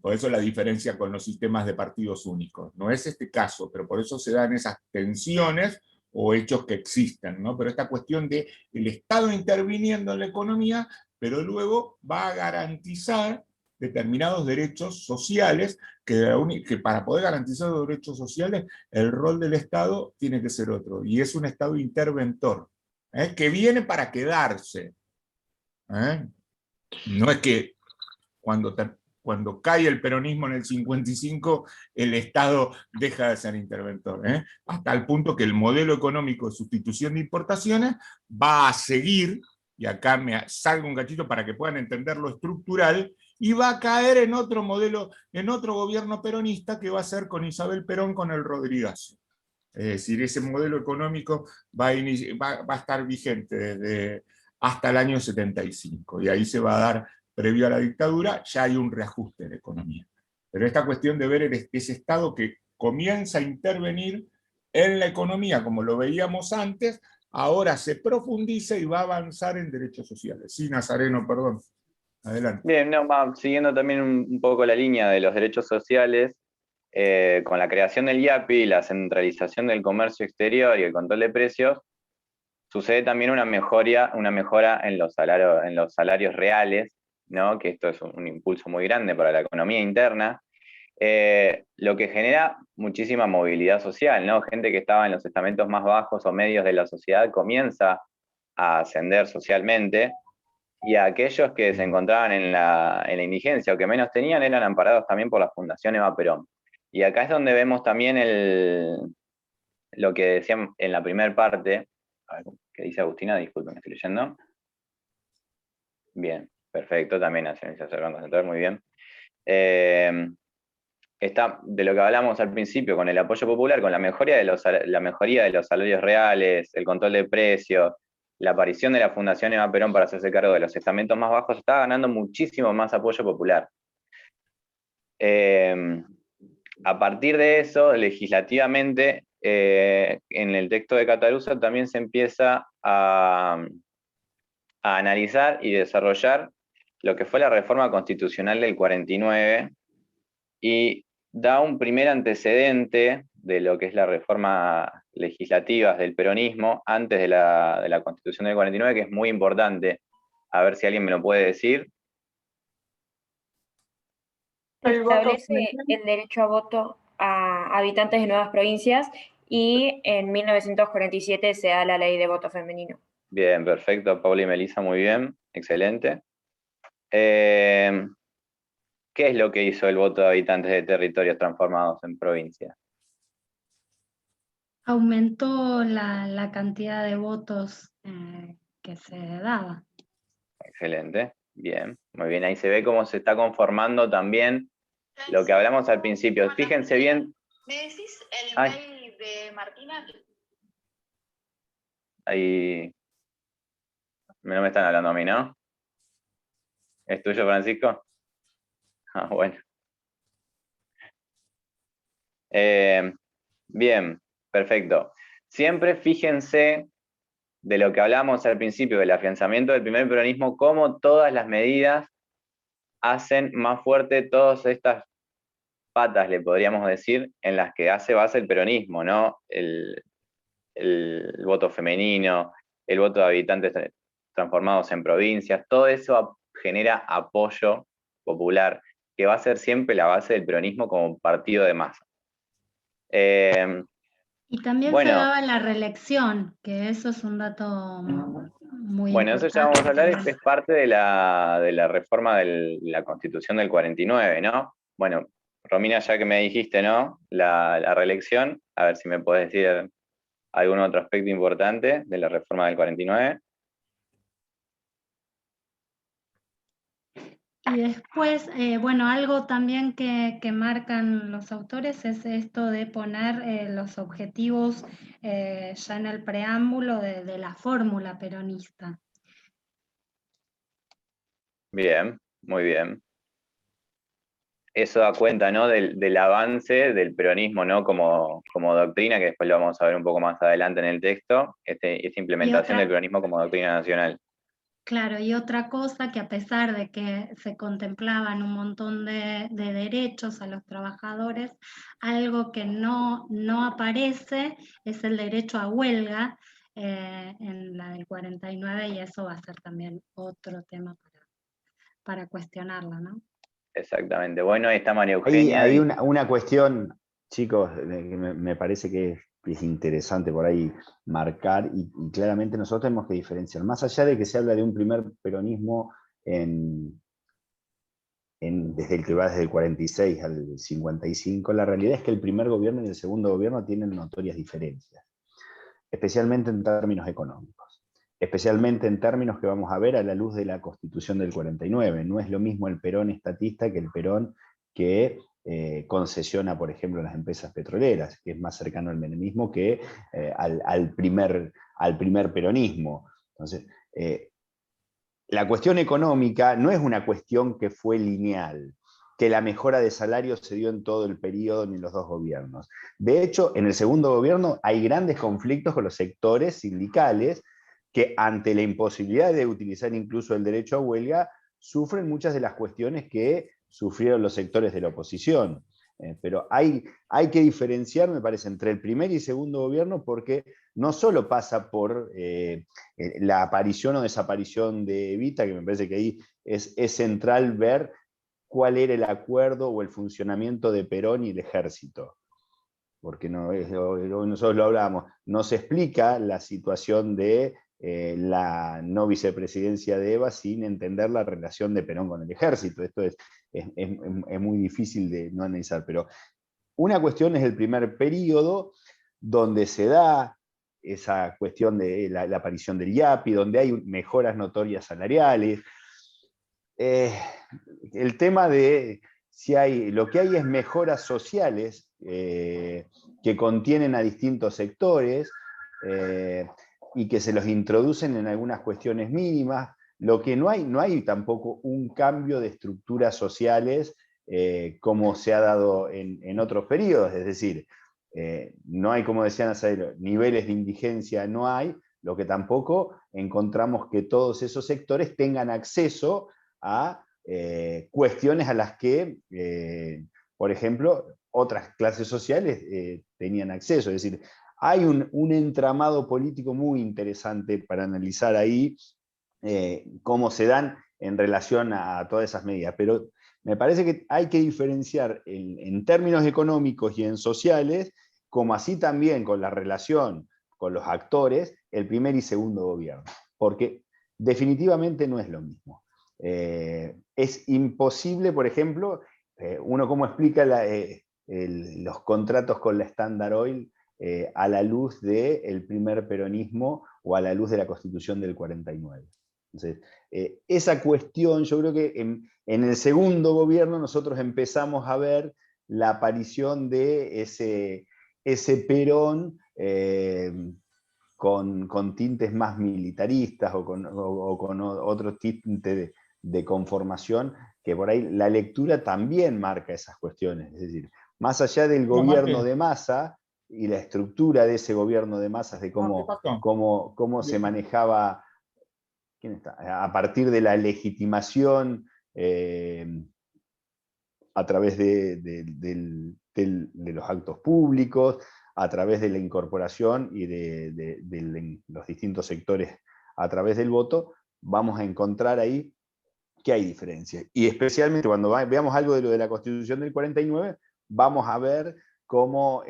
Por eso la diferencia con los sistemas de partidos únicos. No es este caso, pero por eso se dan esas tensiones o hechos que existen, ¿no? Pero esta cuestión de el Estado interviniendo en la economía, pero luego va a garantizar determinados derechos sociales, que para poder garantizar los derechos sociales, el rol del Estado tiene que ser otro, y es un Estado interventor, que viene para quedarse. No es que cuando cae el peronismo en el 55, el Estado deja de ser interventor, hasta el punto que el modelo económico de sustitución de importaciones va a seguir, y acá me salgo un cachito para que puedan entender lo estructural, y va a caer en otro modelo, en otro gobierno peronista que va a ser con Isabel Perón, con el Rodrigazo. Es decir, ese modelo económico va a estar vigente hasta el año 75, y ahí se va a dar, previo a la dictadura, ya hay un reajuste de la economía. Pero esta cuestión de ver ese Estado que comienza a intervenir en la economía, como lo veíamos antes, ahora se profundiza y va a avanzar en derechos sociales. Sí, Nazareno, perdón. Adelante. Bien, siguiendo también un poco la línea de los derechos sociales, con la creación del IAPI, la centralización del comercio exterior y el control de precios, sucede también una mejora en los salarios reales, ¿no? Que esto es un impulso muy grande para la economía interna, lo que genera muchísima movilidad social, ¿no? Gente que estaba en los estamentos más bajos o medios de la sociedad comienza a ascender socialmente, y aquellos que se encontraban en la indigencia o que menos tenían eran amparados también por la Fundación Eva Perón. Y acá es donde vemos también lo que decían en la primera parte. A ver, ¿qué dice Agustina? Disculpen, me estoy leyendo. Bien, perfecto, también se van a concentrar, muy bien. Está de lo que hablamos al principio, con el apoyo popular, con la mejoría de los salarios reales, el control de precios, la aparición de la Fundación Eva Perón para hacerse cargo de los estamentos más bajos, está ganando muchísimo más apoyo popular. A partir de eso, legislativamente, en el texto de Cataruzza también se empieza a analizar y desarrollar lo que fue la reforma constitucional del 49 y da un primer antecedente de lo que es la reforma legislativa del peronismo antes de la Constitución del 49, que es muy importante. A ver si alguien me lo puede decir. Establece el derecho a voto a habitantes de nuevas provincias y en 1947 se da la ley de voto femenino. Bien, perfecto, Paula y Melissa, muy bien, excelente. ¿Qué es lo que hizo el voto de habitantes de territorios transformados en provincias? Aumentó la cantidad de votos que se daba. Excelente, bien, muy bien. Ahí se ve cómo se está conformando también lo que hablamos al principio. Fíjense bien. ¿Me decís el mail de Martina? Ahí no me están hablando a mí, ¿no? ¿Es tuyo, Francisco? Ah, bueno. Bien, perfecto. Siempre fíjense de lo que hablábamos al principio del afianzamiento del primer peronismo, cómo todas las medidas hacen más fuerte todas estas patas, le podríamos decir, en las que hace base el peronismo, ¿no? El voto femenino, el voto de habitantes transformados en provincias, todo eso genera apoyo popular, que va a ser siempre la base del peronismo como partido de masa. Y también se daba la reelección, que eso es un dato muy bueno, importante. eso ya vamos a hablar, es parte de la reforma de la Constitución del 49, ¿no? Bueno, Romina, ya que me dijiste, ¿no? La reelección, a ver si me puedes decir algún otro aspecto importante de la reforma del 49. Y después, bueno, algo también que marcan los autores es esto de poner los objetivos ya en el preámbulo de la fórmula peronista. Bien, muy bien. Eso da cuenta, ¿no? del avance del peronismo, ¿no? Como doctrina, que después lo vamos a ver un poco más adelante en el texto, esta implementación del peronismo como doctrina nacional. Claro, y otra cosa que a pesar de que se contemplaban un montón de derechos a los trabajadores, algo que no aparece es el derecho a huelga en la del 49, y eso va a ser también otro tema para cuestionarlo, ¿no? Exactamente. Bueno, ahí está María Eugenia. Hay una cuestión, chicos, que me parece que es interesante por ahí marcar, y claramente nosotros tenemos que diferenciar. Más allá de que se habla de un primer peronismo desde el que va desde el 46 al 55, la realidad es que el primer gobierno y el segundo gobierno tienen notorias diferencias, especialmente en términos económicos, especialmente en términos que vamos a ver a la luz de la Constitución del 49. No es lo mismo el Perón estatista que el Perón que concesiona, por ejemplo, las empresas petroleras, que es más cercano al menemismo que al primer peronismo. Entonces, la cuestión económica no es una cuestión que fue lineal, que la mejora de salarios se dio en todo el periodo ni en los dos gobiernos. De hecho, en el segundo gobierno hay grandes conflictos con los sectores sindicales que, ante la imposibilidad de utilizar incluso el derecho a huelga, sufren muchas de las cuestiones que sufrieron los sectores de la oposición. Pero hay que diferenciar, me parece, entre el primer y segundo gobierno, porque no solo pasa por la aparición o desaparición de Evita, que me parece que ahí es central ver cuál era el acuerdo o el funcionamiento de Perón y el ejército. Porque nosotros lo hablábamos, no se explica la situación de la no vicepresidencia de Eva sin entender la relación de Perón con el ejército. Esto es muy difícil de no analizar, pero una cuestión es el primer periodo, donde se da esa cuestión de la aparición del IAPI, donde hay mejoras notorias salariales. El tema de si lo que hay es mejoras sociales que contienen a distintos sectores y que se los introducen en algunas cuestiones mínimas. Lo que no hay tampoco un cambio de estructuras sociales como se ha dado en otros periodos, es decir, no hay, como decían hace niveles de indigencia, no hay, lo que tampoco encontramos que todos esos sectores tengan acceso a cuestiones a las que, por ejemplo, otras clases sociales tenían acceso. Es decir, hay un entramado político muy interesante para analizar ahí cómo se dan en relación a todas esas medidas. Pero me parece que hay que diferenciar en términos económicos y en sociales, como así también con la relación con los actores, el primer y segundo gobierno. Porque definitivamente no es lo mismo. Es imposible, por ejemplo, uno cómo explica los contratos con la Standard Oil a la luz del primer peronismo o a la luz de la Constitución del 49. Entonces, esa cuestión, yo creo que en el segundo gobierno nosotros empezamos a ver la aparición de ese Perón con tintes más militaristas o con otro tinte de conformación, que por ahí la lectura también marca esas cuestiones. Es decir, más allá del gobierno de masa y la estructura de ese gobierno de masas, de cómo se manejaba a partir de la legitimación a través de los actos públicos, a través de la incorporación y de los distintos sectores a través del voto, vamos a encontrar ahí que hay diferencias. Y especialmente cuando veamos algo de lo de la Constitución del 49, vamos a ver cómo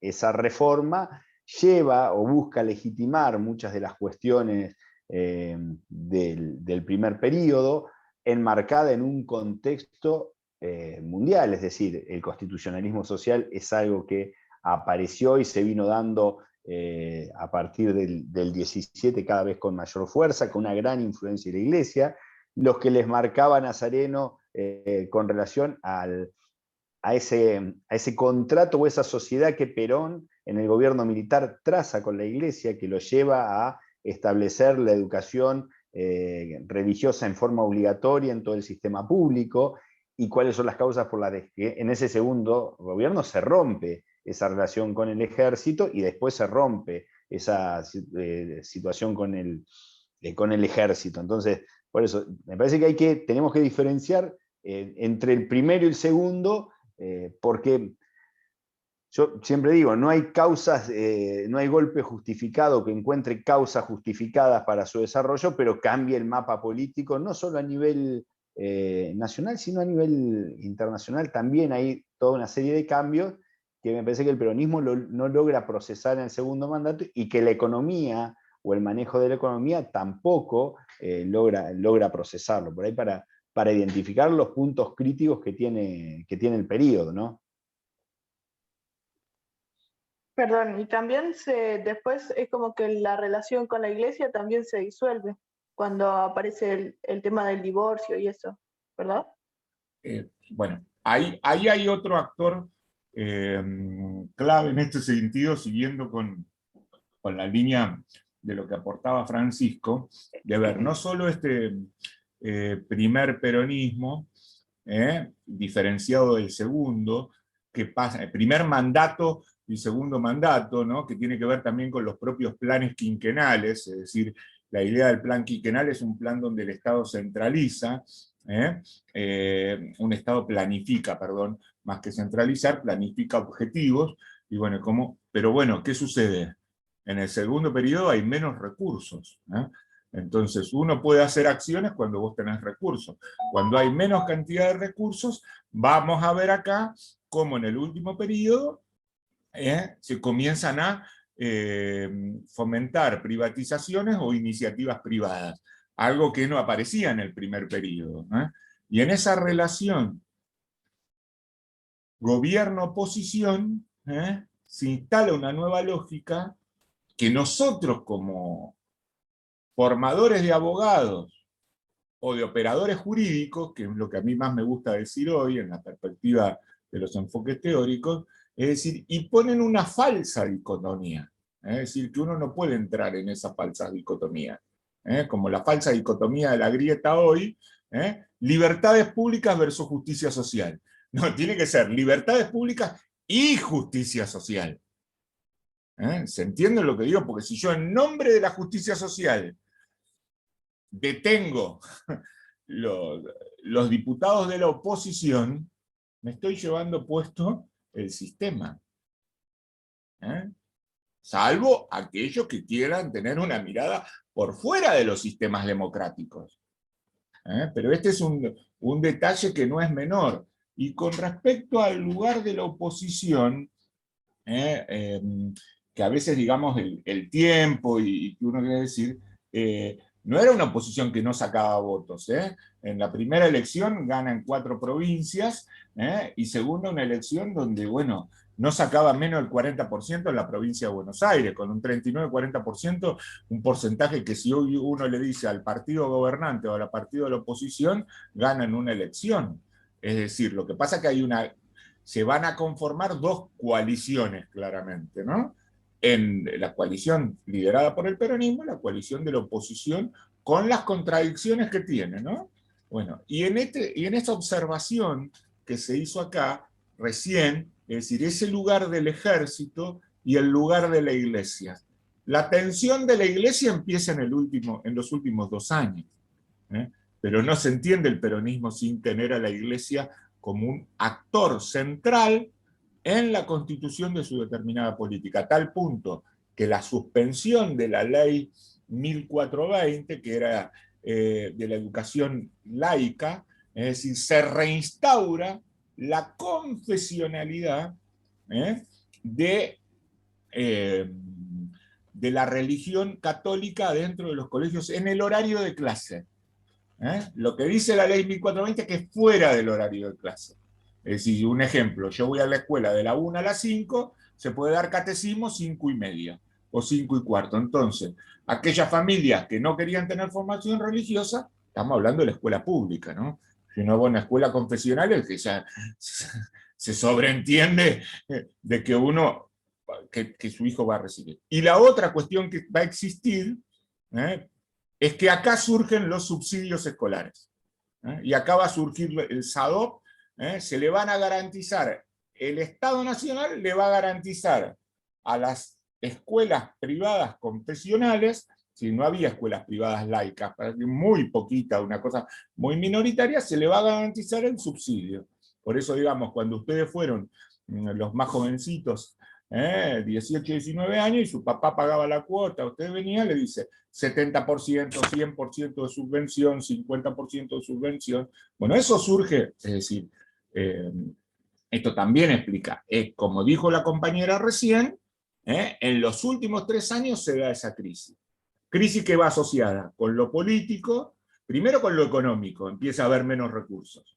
esa reforma lleva o busca legitimar muchas de las cuestiones del primer periodo, enmarcada en un contexto mundial. Es decir, el constitucionalismo social es algo que apareció y se vino dando a partir del 17 cada vez con mayor fuerza, con una gran influencia de la Iglesia. Los que les marcaba Nazareno con relación a ese contrato o esa sociedad que Perón en el gobierno militar traza con la Iglesia, que lo lleva a establecer la educación religiosa en forma obligatoria en todo el sistema público, y cuáles son las causas por las que en ese segundo gobierno se rompe esa relación con el ejército y después se rompe esa situación con el ejército. Entonces, por eso, me parece que tenemos que diferenciar entre el primero y el segundo, porque yo siempre digo, no hay causas, no hay golpe justificado que encuentre causas justificadas para su desarrollo, pero cambie el mapa político, no solo a nivel nacional, sino a nivel internacional. También hay toda una serie de cambios que me parece que el peronismo no logra procesar en el segundo mandato, y que la economía o el manejo de la economía tampoco logra procesarlo. Por ahí para identificar los puntos críticos que tiene el periodo, ¿no? Perdón, y también después es como que la relación con la Iglesia también se disuelve cuando aparece el tema del divorcio y eso, ¿verdad? Bueno, ahí hay otro actor clave en este sentido, siguiendo con la línea de lo que aportaba Francisco, de ver no solo este primer peronismo, diferenciado del segundo, que pasa, el primer mandato y segundo mandato, ¿no? Que tiene que ver también con los propios planes quinquenales, es decir, la idea del plan quinquenal es un plan donde el Estado centraliza, un Estado planifica, perdón, más que centralizar, planifica objetivos, y bueno, pero bueno, ¿qué sucede? En el segundo periodo hay menos recursos, entonces uno puede hacer acciones cuando vos tenés recursos. Cuando hay menos cantidad de recursos, vamos a ver acá cómo en el último periodo se comienzan a fomentar privatizaciones o iniciativas privadas, algo que no aparecía en el primer periodo. Y en esa relación gobierno-oposición se instala una nueva lógica que nosotros como formadores de abogados o de operadores jurídicos, que es lo que a mí más me gusta decir hoy en la perspectiva de los enfoques teóricos, es decir, y ponen una falsa dicotomía. Es decir, que uno no puede entrar en esa falsa dicotomía. Como la falsa dicotomía de la grieta hoy, libertades públicas versus justicia social. No, tiene que ser libertades públicas y justicia social. ¿Se entiende lo que digo? Porque si yo en nombre de la justicia social detengo los diputados de la oposición, me estoy llevando puesto el sistema. Salvo aquellos que quieran tener una mirada por fuera de los sistemas democráticos. Pero este es un detalle que no es menor. Y con respecto al lugar de la oposición, que a veces, digamos, el tiempo y que uno quiere decir, no era una oposición que no sacaba votos. En la primera elección gana en 4 provincias, y segunda una elección donde, bueno, no sacaba menos del 40% en la provincia de Buenos Aires, con un 39-40%, un porcentaje que si hoy uno le dice al partido gobernante o al partido de la oposición, ganan una elección. Es decir, lo que pasa es que se van a conformar 2 coaliciones, claramente, ¿no? En la coalición liderada por el peronismo, la coalición de la oposición, con las contradicciones que tiene, ¿no? Bueno, y en esta observación que se hizo acá, recién, es decir, ese lugar del ejército y el lugar de la iglesia. La tensión de la iglesia empieza en los últimos 2 años, pero no se entiende el peronismo sin tener a la iglesia como un actor central en la constitución de su determinada política, a tal punto que la suspensión de la ley 1420, que era de la educación laica, es decir, se reinstaura la confesionalidad de la religión católica dentro de los colegios en el horario de clase. Lo que dice la ley 1420 es que es fuera del horario de clase. Es decir, un ejemplo, yo voy a la escuela de la 1 a las 5, se puede dar catecismo 5:30 o 5:15. Entonces, aquellas familias que no querían tener formación religiosa, estamos hablando de la escuela pública, ¿no? Si no va a una escuela confesional, es que ya se sobreentiende de que que su hijo va a recibir. Y la otra cuestión que va a existir es que acá surgen los subsidios escolares. Y acá va a surgir el SADOP, se le van a garantizar, el Estado Nacional le va a garantizar a las escuelas privadas confesionales, si no había escuelas privadas laicas, muy poquita, una cosa muy minoritaria, se le va a garantizar el subsidio. Por eso, digamos, cuando ustedes fueron los más jovencitos, 18, 19 años, y su papá pagaba la cuota, usted venía, le dice 70%, 100% de subvención, 50% de subvención. Bueno, eso surge, es decir, esto también explica, como dijo la compañera recién, en los últimos 3 años se da esa crisis. Crisis que va asociada con lo político, primero con lo económico, empieza a haber menos recursos.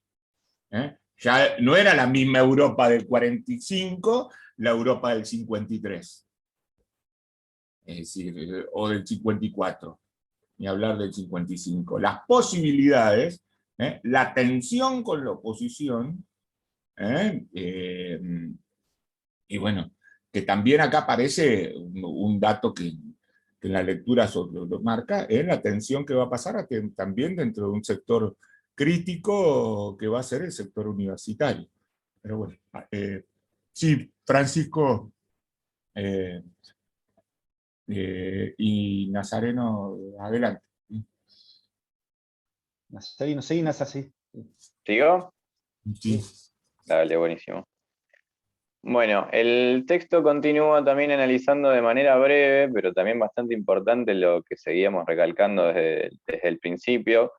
Ya no era la misma Europa del 45, la Europa del 53. Es decir, o del 54, ni hablar del 55. Las posibilidades, la tensión con la oposición, y bueno, que también acá aparece un dato que en la lectura lo marca, es la tensión que va a pasar también dentro de un sector crítico que va a ser el sector universitario. Pero bueno, sí, Francisco y Nazareno, adelante. Nazareno, sí, Nazareno. ¿Sigo? Sí. Dale, buenísimo. Bueno, el texto continúa también analizando de manera breve, pero también bastante importante, lo que seguíamos recalcando desde el principio.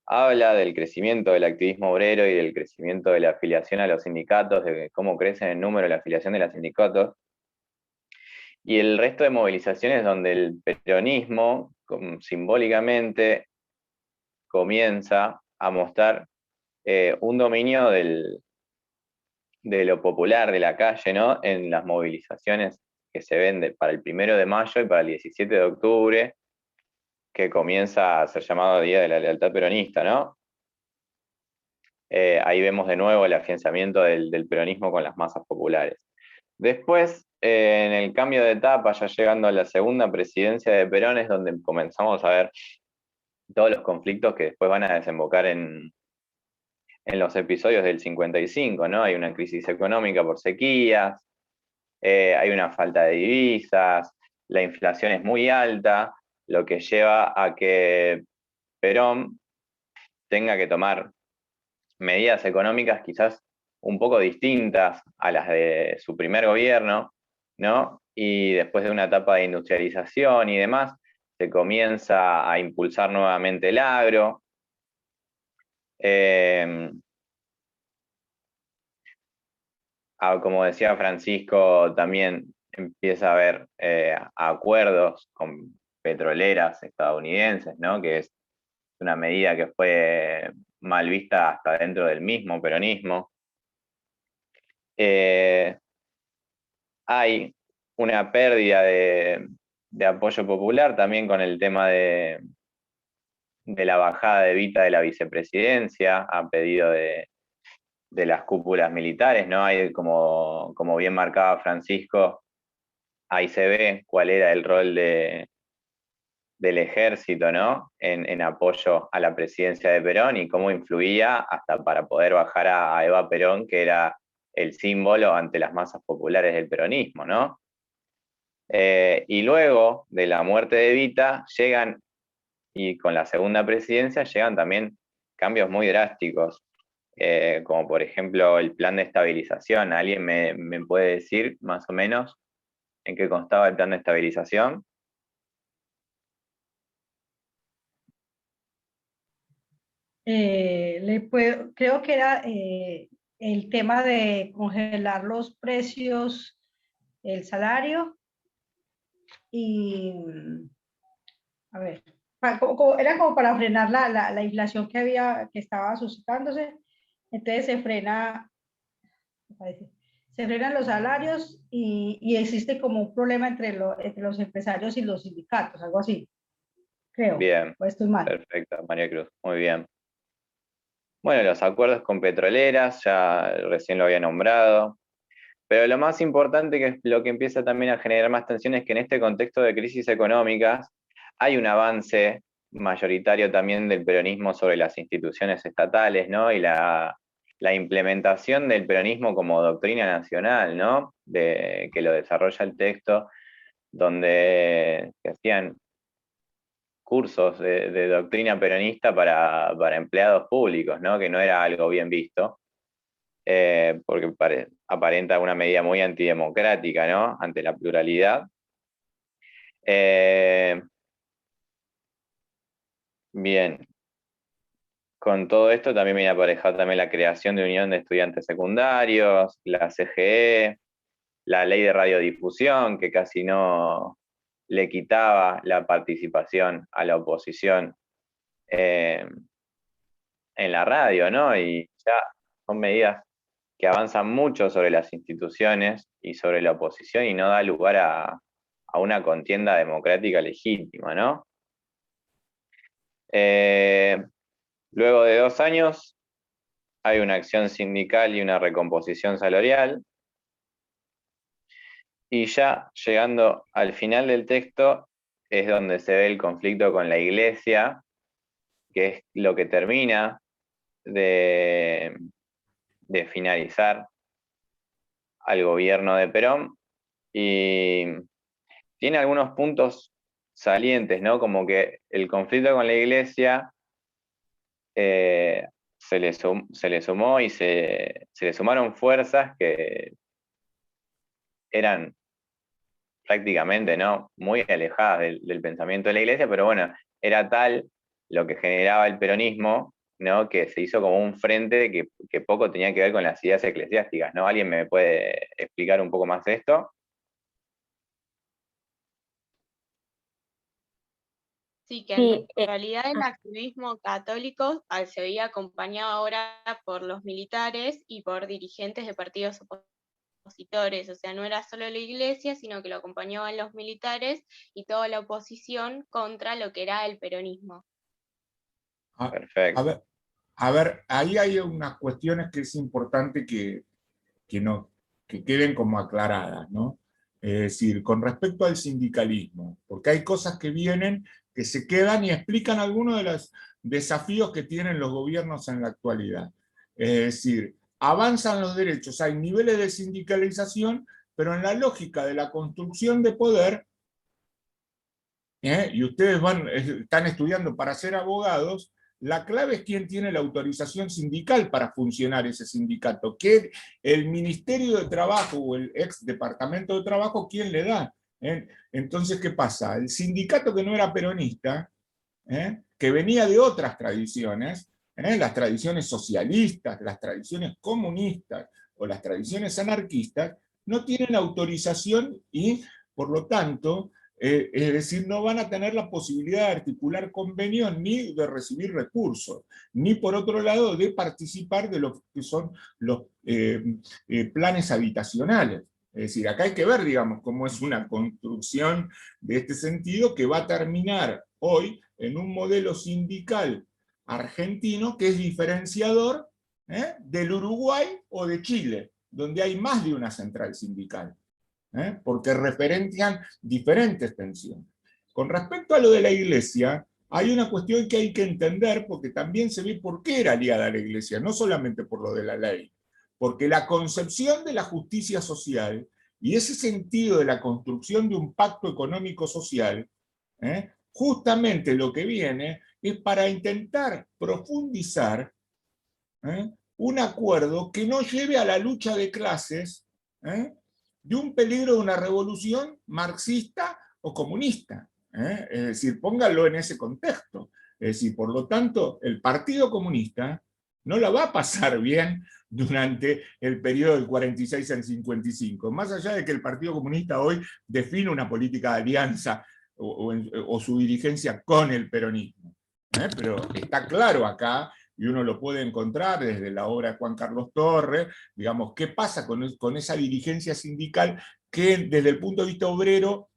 Habla del crecimiento del activismo obrero y del crecimiento de la afiliación a los sindicatos, de cómo crece el número de la afiliación de los sindicatos. y el resto de movilizaciones donde el peronismo simbólicamente comienza a mostrar un dominio de lo popular de la calle, ¿no? En las movilizaciones que se ven para el 1 de mayo y para el 17 de octubre, que comienza a ser llamado Día de la Lealtad Peronista, ¿no? Ahí vemos de nuevo el afianzamiento del peronismo con las masas populares. Después, en el cambio de etapa, ya llegando a la segunda presidencia de Perón, es donde comenzamos a ver todos los conflictos que después van a desembocar en los episodios del 55, ¿no? Hay una crisis económica por sequías, hay una falta de divisas, la inflación es muy alta, lo que lleva a que Perón tenga que tomar medidas económicas quizás un poco distintas a las de su primer gobierno, ¿no? Y después de una etapa de industrialización y demás, se comienza a impulsar nuevamente el agro. Como decía Francisco, también empieza a haber acuerdos con petroleras estadounidenses, ¿no? Que es una medida que fue mal vista hasta dentro del mismo peronismo. Hay una pérdida de apoyo popular también con el tema de la bajada de Evita de la vicepresidencia a pedido de las cúpulas militares, ¿no? Hay, como bien marcaba Francisco, ahí se ve cuál era el rol del ejército, ¿no? En apoyo a la presidencia de Perón y cómo influía hasta para poder bajar a Eva Perón, que era el símbolo ante las masas populares del peronismo, ¿no? Y luego de la muerte de Evita llegan, y con la segunda presidencia llegan también cambios muy drásticos, como por ejemplo el plan de estabilización. ¿Alguien me puede decir más o menos en qué constaba el plan de estabilización? Creo que era el tema de congelar los precios, el salario y, a ver, era como para frenar la inflación que estaba suscitándose. Entonces se frenan los salarios y existe como un problema entre los empresarios y los sindicatos, algo así, creo. Bien, o estoy mal. Perfecto, María Cruz, muy bien. Bueno, los acuerdos con petroleras, ya recién lo había nombrado, pero lo más importante, que es lo que empieza también a generar más tensión, es que en este contexto de crisis económicas hay un avance mayoritario también del peronismo sobre las instituciones estatales, ¿no? Y la implementación del peronismo como doctrina nacional, ¿no? Que lo desarrolla el texto, donde se hacían cursos de doctrina peronista para empleados públicos, ¿no? Que no era algo bien visto, porque aparenta una medida muy antidemocrática, ¿no? Ante la pluralidad. Bien. Con todo esto también viene aparejado también la creación de Unión de Estudiantes Secundarios, la CGE, la ley de radiodifusión, que casi no le quitaba la participación a la oposición en la radio, ¿no? Y ya son medidas que avanzan mucho sobre las instituciones y sobre la oposición y no da lugar a una contienda democrática legítima, ¿no? Luego de 2 años hay una acción sindical y una recomposición salarial. Y ya llegando al final del texto es donde se ve el conflicto con la Iglesia, que es lo que termina de finalizar al gobierno de Perón. Y tiene algunos puntos salientes, ¿no? Como que el conflicto con la Iglesia se le sumó y se le sumaron fuerzas que eran prácticamente, ¿no? Muy alejadas del pensamiento de la Iglesia, pero bueno, era tal lo que generaba el peronismo, ¿no? Que se hizo como un frente que poco tenía que ver con las ideas eclesiásticas, ¿no? ¿Alguien me puede explicar un poco más esto? Sí, que Sí, en realidad el activismo católico se veía acompañado ahora por los militares y por dirigentes de partidos opositores, o sea, no era solo la iglesia, sino que lo acompañaban los militares y toda la oposición contra lo que era el peronismo. Perfecto. A ver, ahí hay unas cuestiones que es importante que queden como aclaradas, ¿no? Es decir, con respecto al sindicalismo, porque hay cosas que vienen, que se quedan y explican algunos de los desafíos que tienen los gobiernos en la actualidad. Es decir, avanzan los derechos, hay niveles de sindicalización, pero en la lógica de la construcción de poder, y ustedes están estudiando para ser abogados, la clave es quién tiene la autorización sindical para funcionar ese sindicato, que el Ministerio de Trabajo o el ex Departamento de Trabajo, ¿quién le da? Entonces, ¿qué pasa? El sindicato que no era peronista, que venía de otras tradiciones, las tradiciones socialistas, las tradiciones comunistas o las tradiciones anarquistas, no tienen autorización y, por lo tanto, es decir, no van a tener la posibilidad de articular convenios ni de recibir recursos, ni por otro lado de participar de lo que son los planes habitacionales. Es decir, acá hay que ver, digamos, cómo es una construcción de este sentido que va a terminar hoy en un modelo sindical argentino que es diferenciador del Uruguay o de Chile, donde hay más de una central sindical. Porque referencian diferentes tensiones. Con respecto a lo de la iglesia, hay una cuestión que hay que entender, porque también se ve por qué era aliada a la iglesia, no solamente por lo de la ley, porque la concepción de la justicia social y ese sentido de la construcción de un pacto económico-social, justamente lo que viene es para intentar profundizar un acuerdo que no lleve a la lucha de clases, de un peligro de una revolución marxista o comunista. Es decir, póngalo en ese contexto. Es decir, por lo tanto, el Partido Comunista no la va a pasar bien durante el periodo del 46 al 55, más allá de que el Partido Comunista hoy define una política de alianza o su dirigencia con el peronismo. Pero está claro acá, y uno lo puede encontrar desde la obra de Juan Carlos Torres, digamos, qué pasa con esa dirigencia sindical que desde el punto de vista obrero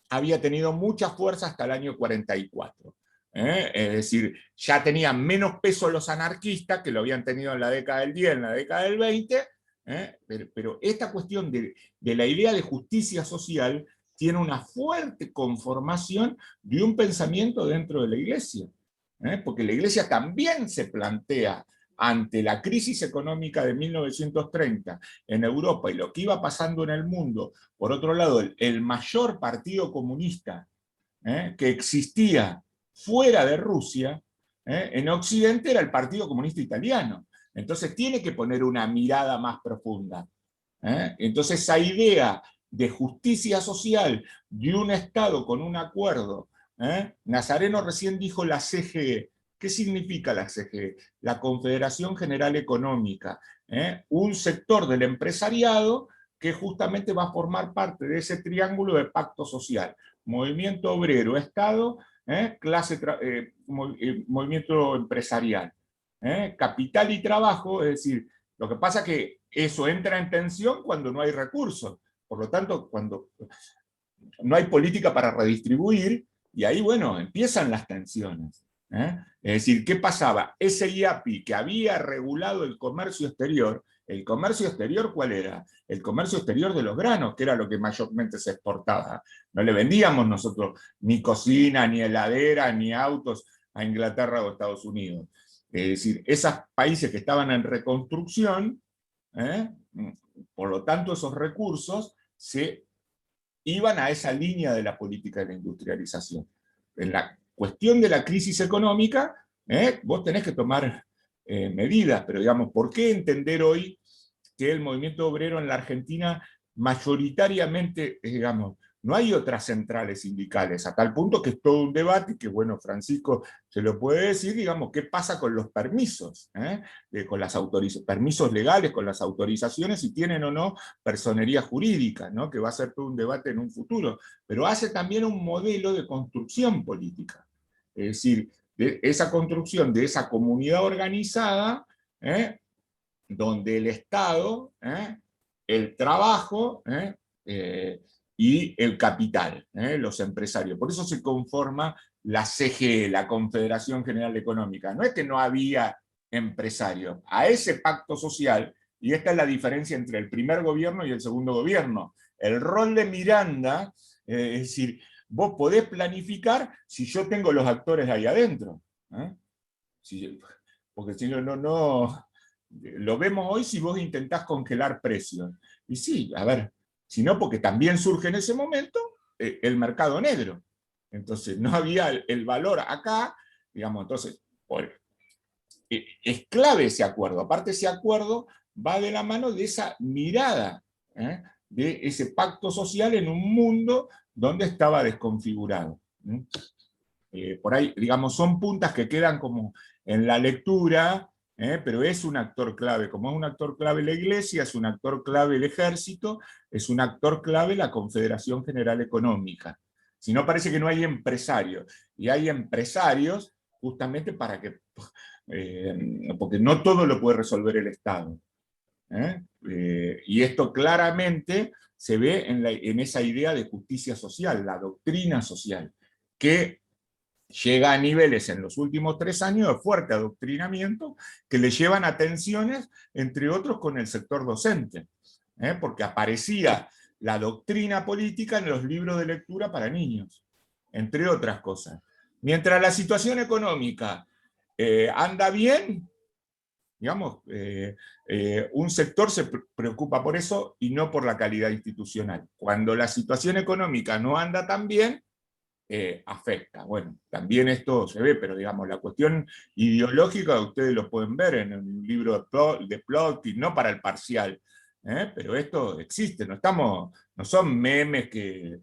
había tenido mucha fuerza hasta el año 44. Es decir, ya tenían menos peso los anarquistas, que lo habían tenido en la década del 10, en la década del 20, pero esta cuestión de la idea de justicia social tiene una fuerte conformación de un pensamiento dentro de la Iglesia. Porque la Iglesia también se plantea ante la crisis económica de 1930 en Europa y lo que iba pasando en el mundo, por otro lado, el mayor partido comunista que existía fuera de Rusia, en Occidente era el Partido Comunista Italiano. Entonces tiene que poner una mirada más profunda. Entonces esa idea de justicia social, de un Estado con un acuerdo, Nazareno recién dijo la CGE. ¿Qué significa la CGE? La Confederación General Económica, un sector del empresariado que justamente va a formar parte de ese triángulo de pacto social, movimiento obrero, Estado, movimiento empresarial, capital y trabajo. Es decir, lo que pasa es que eso entra en tensión cuando no hay recursos, por lo tanto, cuando no hay política para redistribuir, y ahí, bueno, empiezan las tensiones. Es decir, ¿qué pasaba? Ese IAPI que había regulado el comercio exterior ¿cuál era? El comercio exterior de los granos, que era lo que mayormente se exportaba. No le vendíamos nosotros ni cocina, ni heladera, ni autos a Inglaterra o Estados Unidos. Es decir, esos países que estaban en reconstrucción, por lo tanto esos recursos se iban a esa línea de la política de la industrialización. En la cuestión de la crisis económica, vos tenés que tomar medidas, pero digamos, ¿por qué entender hoy que el movimiento obrero en la Argentina mayoritariamente, digamos, no hay otras centrales sindicales, a tal punto que es todo un debate, que bueno, Francisco se lo puede decir, digamos, qué pasa con los permisos, con las permisos legales, con las autorizaciones, si tienen o no personería jurídica, ¿no? Que va a ser todo un debate en un futuro, pero hace también un modelo de construcción política. Es decir, de esa construcción de esa comunidad organizada, donde el Estado, el trabajo y el capital, los empresarios. Por eso se conforma la CGE, la Confederación General Económica. No es que no había empresarios. A ese pacto social, y esta es la diferencia entre el primer gobierno y el segundo gobierno, el rol de Miranda, es decir, vos podés planificar si yo tengo los actores ahí adentro. Porque si no, lo vemos hoy si vos intentás congelar precios. Y sí, a ver, si no, porque también surge en ese momento el mercado negro. Entonces no había el valor acá, digamos, entonces, es clave ese acuerdo. Aparte, ese acuerdo va de la mano de esa mirada, de ese pacto social en un mundo donde estaba desconfigurado. Por ahí, digamos, son puntas que quedan como en la lectura, pero es un actor clave. Como es un actor clave la Iglesia, es un actor clave el Ejército, es un actor clave la Confederación General Económica. Si no, parece que no hay empresarios. Y hay empresarios justamente para que... porque no todo lo puede resolver el Estado. Y esto claramente se ve en esa idea de justicia social, la doctrina social, que llega a niveles en los últimos 3 años de fuerte adoctrinamiento que le llevan a tensiones, entre otros, con el sector docente, porque aparecía la doctrina política en los libros de lectura para niños, entre otras cosas. Mientras la situación económica anda bien, digamos, un sector se preocupa por eso y no por la calidad institucional. Cuando la situación económica no anda tan bien, afecta. Bueno, también esto se ve, pero digamos, la cuestión ideológica ustedes lo pueden ver en el libro de Plotkin, no para el parcial, pero esto existe, no son memes que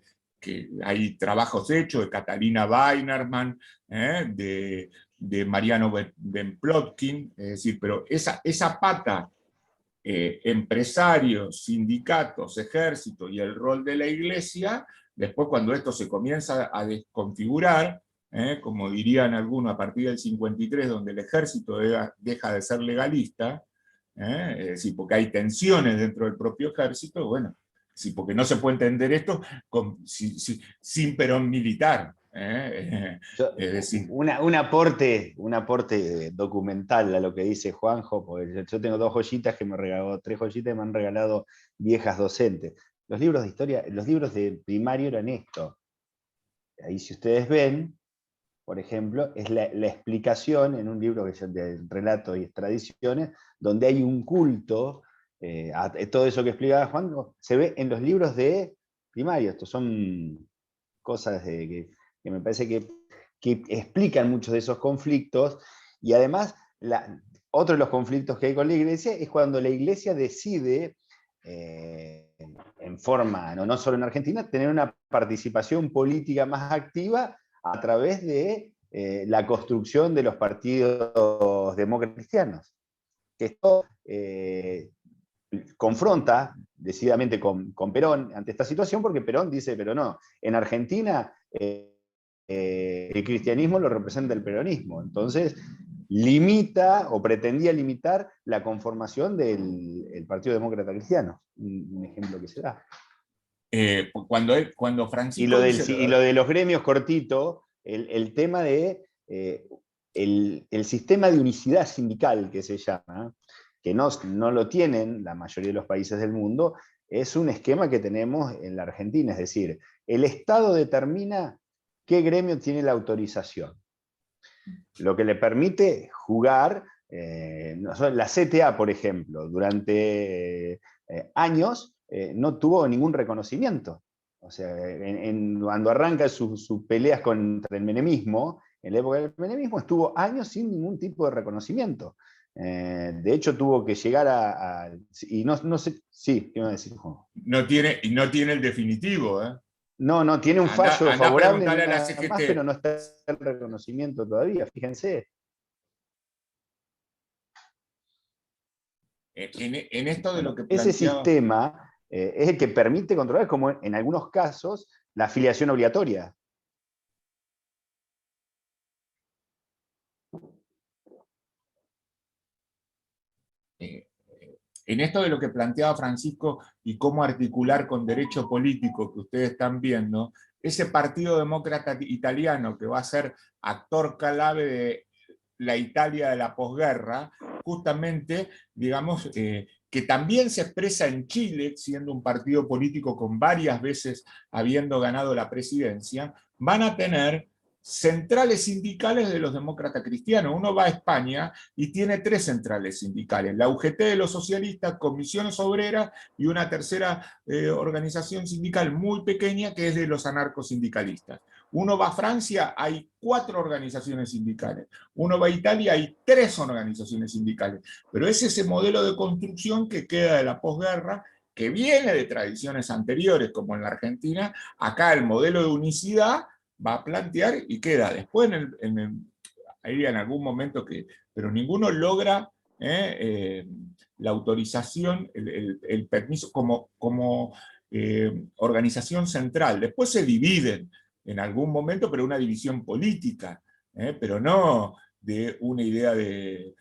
hay trabajos hechos de Catalina Weinerman, de Mariano Ben Plotkin, es decir, pero esa pata, empresarios, sindicatos, ejército y el rol de la Iglesia, después cuando esto se comienza a desconfigurar, como dirían algunos a partir del 53, donde el ejército deja de ser legalista, es decir, porque hay tensiones dentro del propio ejército, bueno, sí, porque no se puede entender esto sin Perón militar. Es decir, un aporte documental a lo que dice Juanjo, porque yo tengo 2 joyitas que me regaló, 3 joyitas que me han regalado viejas docentes. Los libros de historia, los libros de primario eran esto. Ahí si ustedes ven, por ejemplo, es la explicación en un libro que es de relato y tradiciones, donde hay un culto, todo eso que explicaba Juan, se ve en los libros de primario. Estos son cosas que me parece que explican muchos de esos conflictos, y además, otro de los conflictos que hay con la Iglesia es cuando la Iglesia decide, en forma, no solo en Argentina, tener una participación política más activa a través de la construcción de los partidos demócratas cristianos. Que esto confronta decididamente con Perón ante esta situación, porque Perón dice, pero no, en Argentina el cristianismo lo representa el peronismo. Entonces limita o pretendía limitar la conformación del Partido Demócrata Cristiano. Un ejemplo que se da. Cuando Francisco... Y lo de los gremios cortito, el tema de el sistema de unicidad sindical que se llama, que no lo tienen la mayoría de los países del mundo, es un esquema que tenemos en la Argentina. Es decir, el Estado determina qué gremio tiene la autorización, lo que le permite jugar. La CTA, por ejemplo, durante años no tuvo ningún reconocimiento. O sea, cuando arranca sus peleas contra el menemismo, en la época del menemismo estuvo años sin ningún tipo de reconocimiento. De hecho, tuvo que llegar y no sé, sí, ¿qué iba a decir, Juan? No tiene el definitivo, No, tiene un fallo favorable, a la CGT. Pero no está el reconocimiento todavía, fíjense. En esto de lo que planteaba... Ese sistema es el que permite controlar, como en algunos casos, la afiliación obligatoria. en esto de lo que planteaba Francisco y cómo articular con derecho político que ustedes están viendo, ese Partido Demócrata Italiano que va a ser actor clave de la Italia de la posguerra, justamente, digamos, que también se expresa en Chile, siendo un partido político con varias veces habiendo ganado la presidencia, van a tener centrales sindicales de los demócratas cristianos. Uno va a España y tiene 3 centrales sindicales, la UGT de los socialistas, Comisiones Obreras y una tercera organización sindical muy pequeña que es de los anarcosindicalistas. Uno va a Francia, hay 4 organizaciones sindicales. Uno va a Italia, hay 3 organizaciones sindicales. Pero es ese modelo de construcción que queda de la posguerra, que viene de tradiciones anteriores, como en la Argentina. Acá el modelo de unicidad va a plantear y queda. Después hay en algún momento que, pero ninguno logra la autorización, el permiso como organización central. Después se dividen en algún momento, pero una división política, pero no de una idea de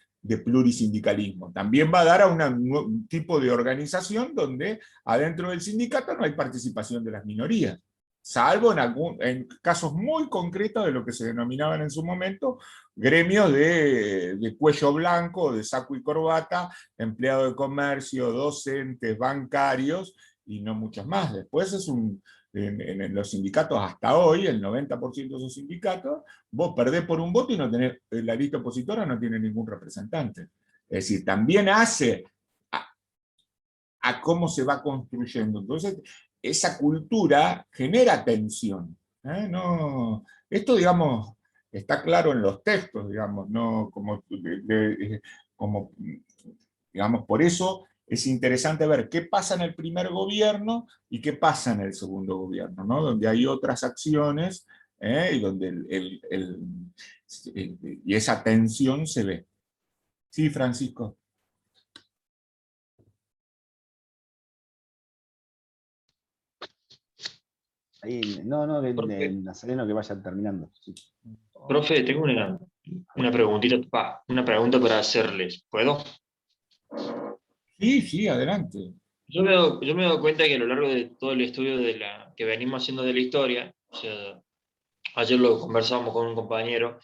plurisindicalismo. También va a dar a un tipo de organización donde adentro del sindicato no hay participación de las minorías, salvo en casos muy concretos de lo que se denominaban en su momento gremios de cuello blanco, de saco y corbata, empleados de comercio, docentes, bancarios, y no muchos más. Después en los sindicatos hasta hoy, el 90% de esos sindicatos, vos perdés por un voto y no tenés, la lista opositora no tiene ningún representante. Es decir, también hace a cómo se va construyendo. Entonces, esa cultura genera tensión. No, esto, digamos, está claro en los textos, digamos, no como, digamos, por eso es interesante ver qué pasa en el primer gobierno y qué pasa en el segundo gobierno, ¿no? Donde hay otras acciones y donde y esa tensión se ve. Sí, Francisco. Ahí, Nazareno, que vaya terminando. Sí. Profe, tengo una preguntita, una pregunta para hacerles. ¿Puedo? Sí, adelante. Yo me he dado cuenta que a lo largo de todo el estudio que venimos haciendo de la historia, o sea, ayer lo conversamos con un compañero,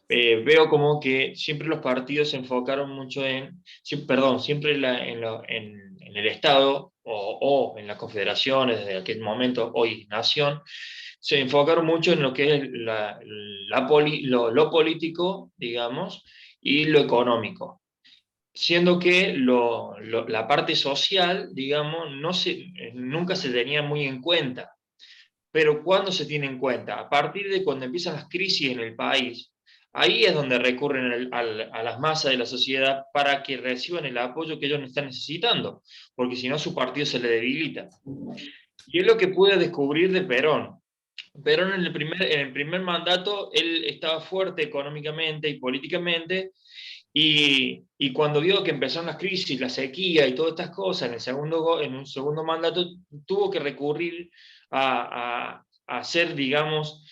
veo como que siempre los partidos se enfocaron mucho siempre en el Estado o en las confederaciones, desde aquel momento, hoy nación, se enfocaron mucho en lo que es lo político, digamos, y lo económico. Siendo que la parte social, digamos, nunca se tenía muy en cuenta. Pero ¿cuándo se tiene en cuenta? A partir de cuando empiezan las crisis en el país. Ahí es donde recurren a las masas de la sociedad para que reciban el apoyo que ellos están necesitando, porque si no su partido se le debilita. Y es lo que pude descubrir de Perón. Perón en el primer mandato, él estaba fuerte económicamente y políticamente, y cuando vio que empezaron las crisis, la sequía y todas estas cosas, en un segundo mandato tuvo que recurrir a hacer, digamos,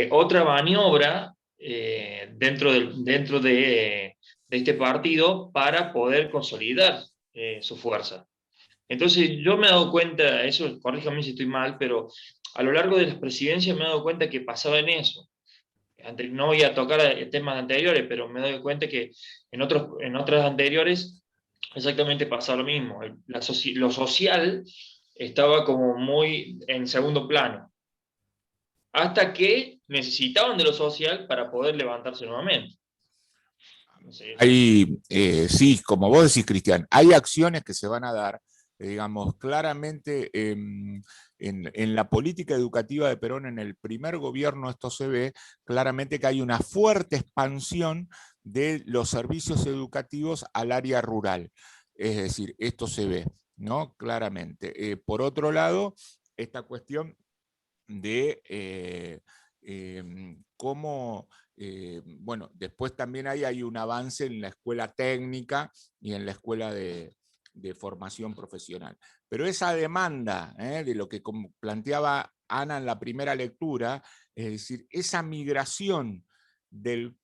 otra maniobra dentro de este partido para poder consolidar su fuerza. Entonces yo me he dado cuenta, eso, corríjame si estoy mal, pero a lo largo de las presidencias me he dado cuenta que pasaba en eso. No voy a tocar temas anteriores, pero me doy cuenta que en otras anteriores exactamente pasaba lo mismo. Lo social estaba como muy en segundo plano, hasta que necesitaban de lo social para poder levantarse nuevamente. No sé. Sí, como vos decís, Cristian, hay acciones que se van a dar, digamos, claramente en la política educativa de Perón, en el primer gobierno esto se ve claramente que hay una fuerte expansión de los servicios educativos al área rural. Es decir, esto se ve, ¿no? Claramente. Por otro lado, esta cuestión de cómo... bueno, después también hay un avance en la escuela técnica y en la escuela de formación profesional. Pero esa demanda de lo que planteaba Ana en la primera lectura, es decir, esa migración del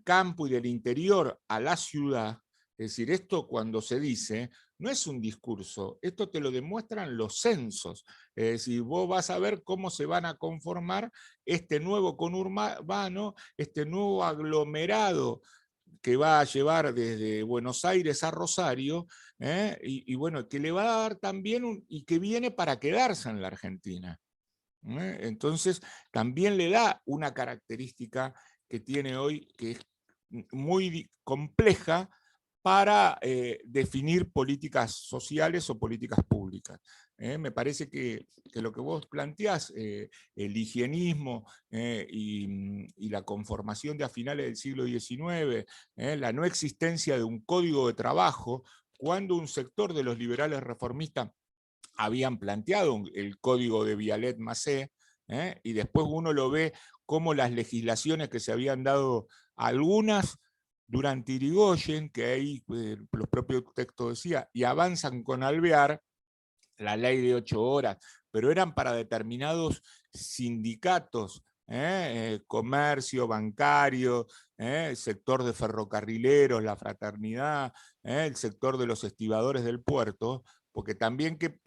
campo y del interior a la ciudad, Es decir, esto cuando se dice, no es un discurso, esto te lo demuestran los censos. Es decir, vos vas a ver cómo se van a conformar este nuevo conurbano, este nuevo aglomerado que va a llevar desde Buenos Aires a Rosario, y bueno, que le va a dar también, y que viene para quedarse en la Argentina. Entonces, también le da una característica que tiene hoy, que es muy compleja para definir políticas sociales o políticas públicas. Me parece que lo que vos planteás, el higienismo y la conformación de a finales del siglo XIX, la no existencia de un código de trabajo, cuando un sector de los liberales reformistas habían planteado el código de Vialet-Macé, y después uno lo ve como las legislaciones que se habían dado, algunas durante Irigoyen, que ahí los propios textos decía, y avanzan con Alvear, la ley de 8 horas, pero eran para determinados sindicatos, comercio, bancario, el sector de ferrocarrileros, la fraternidad, el sector de los estibadores del puerto, porque también que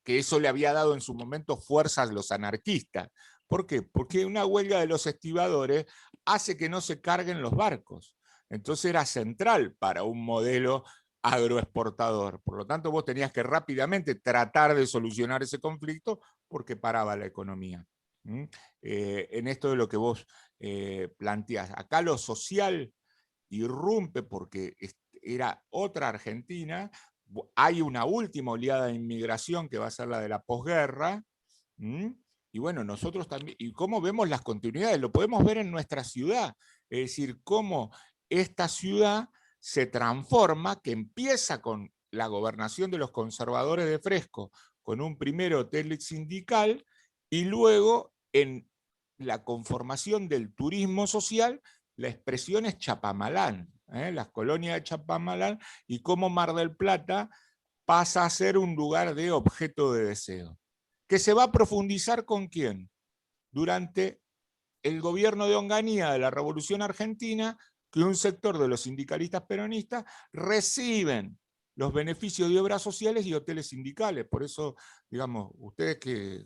eso le había dado en su momento fuerza a los anarquistas. ¿Por qué? Porque una huelga de los estibadores hace que no se carguen los barcos. Entonces era central para un modelo agroexportador. Por lo tanto, vos tenías que rápidamente tratar de solucionar ese conflicto porque paraba la economía. En esto de lo que vos planteás. Acá lo social irrumpe porque era otra Argentina. Hay una última oleada de inmigración que va a ser la de la posguerra. Y bueno, nosotros también, y cómo vemos las continuidades, lo podemos ver en nuestra ciudad. Es decir, cómo esta ciudad se transforma, que empieza con la gobernación de los conservadores de Fresco, con un primer hotel sindical, y luego en la conformación del turismo social, la expresión es Chapamalán, las colonias de Chapamalán, y cómo Mar del Plata pasa a ser un lugar de objeto de deseo. ¿Que se va a profundizar con quién? Durante el gobierno de Onganía de la Revolución Argentina, que un sector de los sindicalistas peronistas reciben los beneficios de obras sociales y hoteles sindicales. Por eso, digamos, ustedes que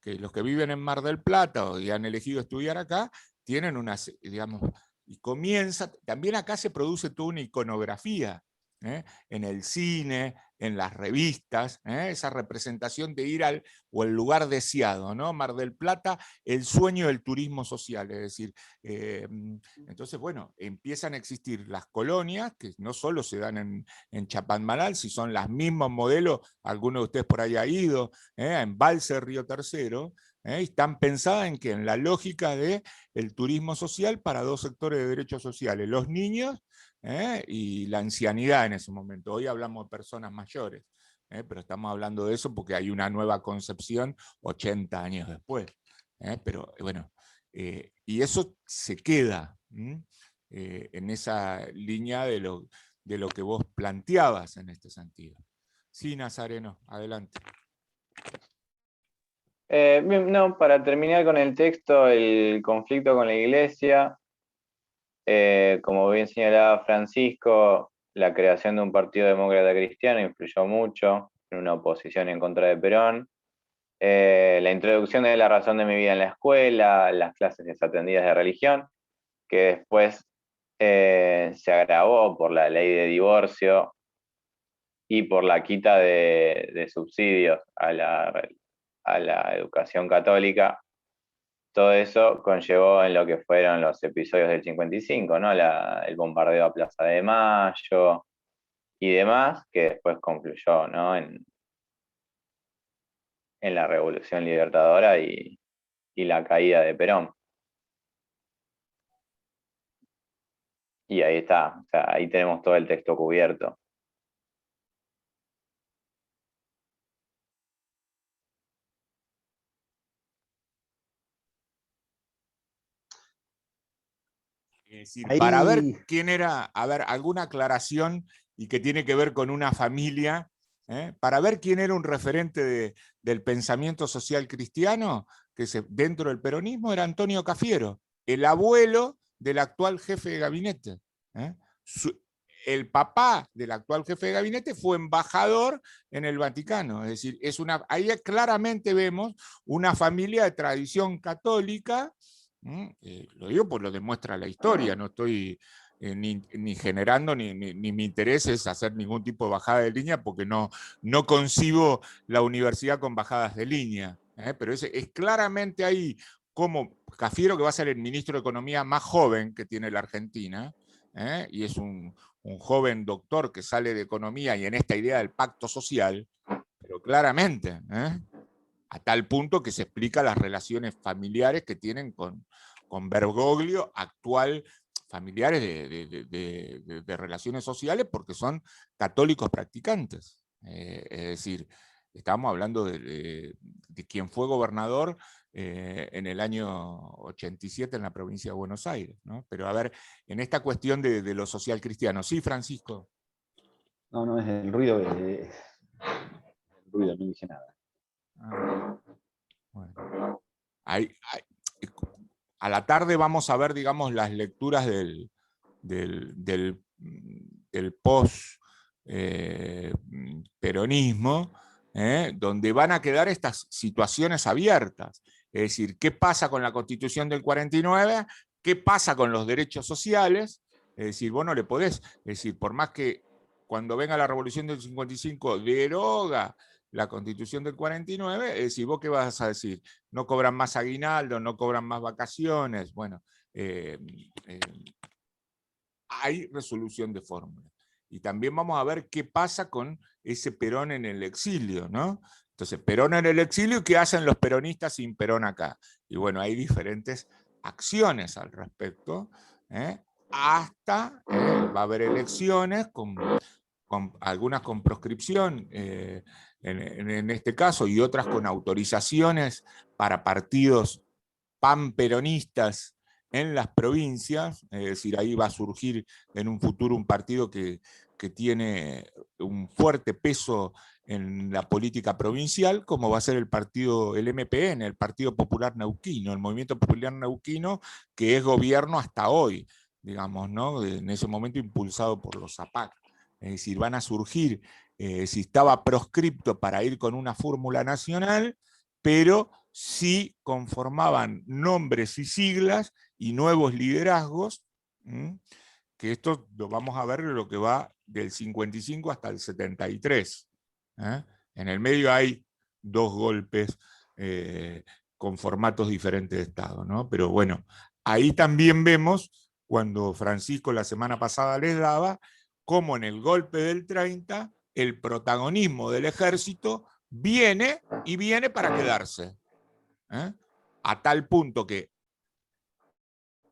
los que viven en Mar del Plata y han elegido estudiar acá, tienen unas, digamos, y comienza, también acá se produce toda una iconografía, en el cine, en las revistas, esa representación de ir al o el lugar deseado, ¿no? Mar del Plata, el sueño del turismo social, es decir, entonces, bueno, empiezan a existir las colonias, que no solo se dan en Chapadmalal, si son los mismos modelos, algunos de ustedes por ahí han ido, en Balse, Río Tercero, y están pensadas en que en la lógica del turismo social para dos sectores de derechos sociales, los niños y la ancianidad en ese momento. Hoy hablamos de personas mayores, pero estamos hablando de eso porque hay una nueva concepción 80 años después. Pero bueno, y eso se queda en esa línea de lo que vos planteabas en este sentido. Sí, Nazareno, adelante. No, para terminar con el texto, el conflicto con la Iglesia, como bien señalaba Francisco, la creación de un partido demócrata cristiano influyó mucho en una oposición en contra de Perón. La introducción de la razón de mi vida en la escuela, las clases desatendidas de religión, que después se agravó por la ley de divorcio y por la quita de subsidios a la educación católica. Todo eso conllevó en lo que fueron los episodios del 55, ¿no? El bombardeo a Plaza de Mayo y demás, que después concluyó, ¿no? en la Revolución Libertadora y la caída de Perón. Y ahí está, o sea, ahí tenemos todo el texto cubierto. Es decir, para ver quién era, a ver, alguna aclaración y que tiene que ver con una familia, para ver quién era un referente del pensamiento social cristiano, que dentro del peronismo era Antonio Cafiero, el abuelo del actual jefe de gabinete. el papá del actual jefe de gabinete fue embajador en el Vaticano. Es decir, ahí claramente vemos una familia de tradición católica. Lo digo porque lo demuestra la historia, no estoy ni generando, ni mi interés es hacer ningún tipo de bajada de línea, porque no concibo la universidad con bajadas de línea. Pero es claramente ahí como Cafiero, que va a ser el ministro de Economía más joven que tiene la Argentina, y es un joven doctor que sale de Economía y en esta idea del pacto social, pero claramente, a tal punto que se explica las relaciones familiares que tienen con Bergoglio, actual familiares de relaciones sociales, porque son católicos practicantes. Es decir, estamos hablando de quien fue gobernador en el año 87 en la provincia de Buenos Aires, ¿no? Pero a ver, en esta cuestión de lo social cristiano. Sí, Francisco. No, es el ruido. El ruido, no dije nada. Bueno. A la tarde vamos a ver, digamos, las lecturas del post-peronismo, donde van a quedar estas situaciones abiertas. Es decir, ¿qué pasa con la Constitución del 49? ¿Qué pasa con los derechos sociales? Es decir, vos no le podés, es decir, por más que cuando venga la Revolución del 55 deroga la Constitución del 49, es decir, ¿vos qué vas a decir? No cobran más aguinaldo, no cobran más vacaciones, bueno, hay resolución de fórmula. Y también vamos a ver qué pasa con ese Perón en el exilio, ¿no? Entonces, Perón en el exilio, ¿qué hacen los peronistas sin Perón acá? Y bueno, hay diferentes acciones al respecto, hasta va a haber elecciones, algunas con proscripción, en este caso, y otras con autorizaciones para partidos panperonistas en las provincias. Es decir, ahí va a surgir en un futuro un partido que tiene un fuerte peso en la política provincial, como va a ser el MPN, el Partido Popular Neuquino, el Movimiento Popular Neuquino, que es gobierno hasta hoy, digamos, ¿no? En ese momento impulsado por los Zapac. Es decir, van a surgir, si estaba proscripto para ir con una fórmula nacional, pero sí conformaban nombres y siglas y nuevos liderazgos, que esto lo vamos a ver lo que va del 55 hasta el 73. En el medio hay dos golpes con formatos diferentes de Estado, ¿no? Pero bueno, ahí también vemos, cuando Francisco la semana pasada les daba, cómo en el golpe del 30 el protagonismo del ejército viene para quedarse. A tal punto que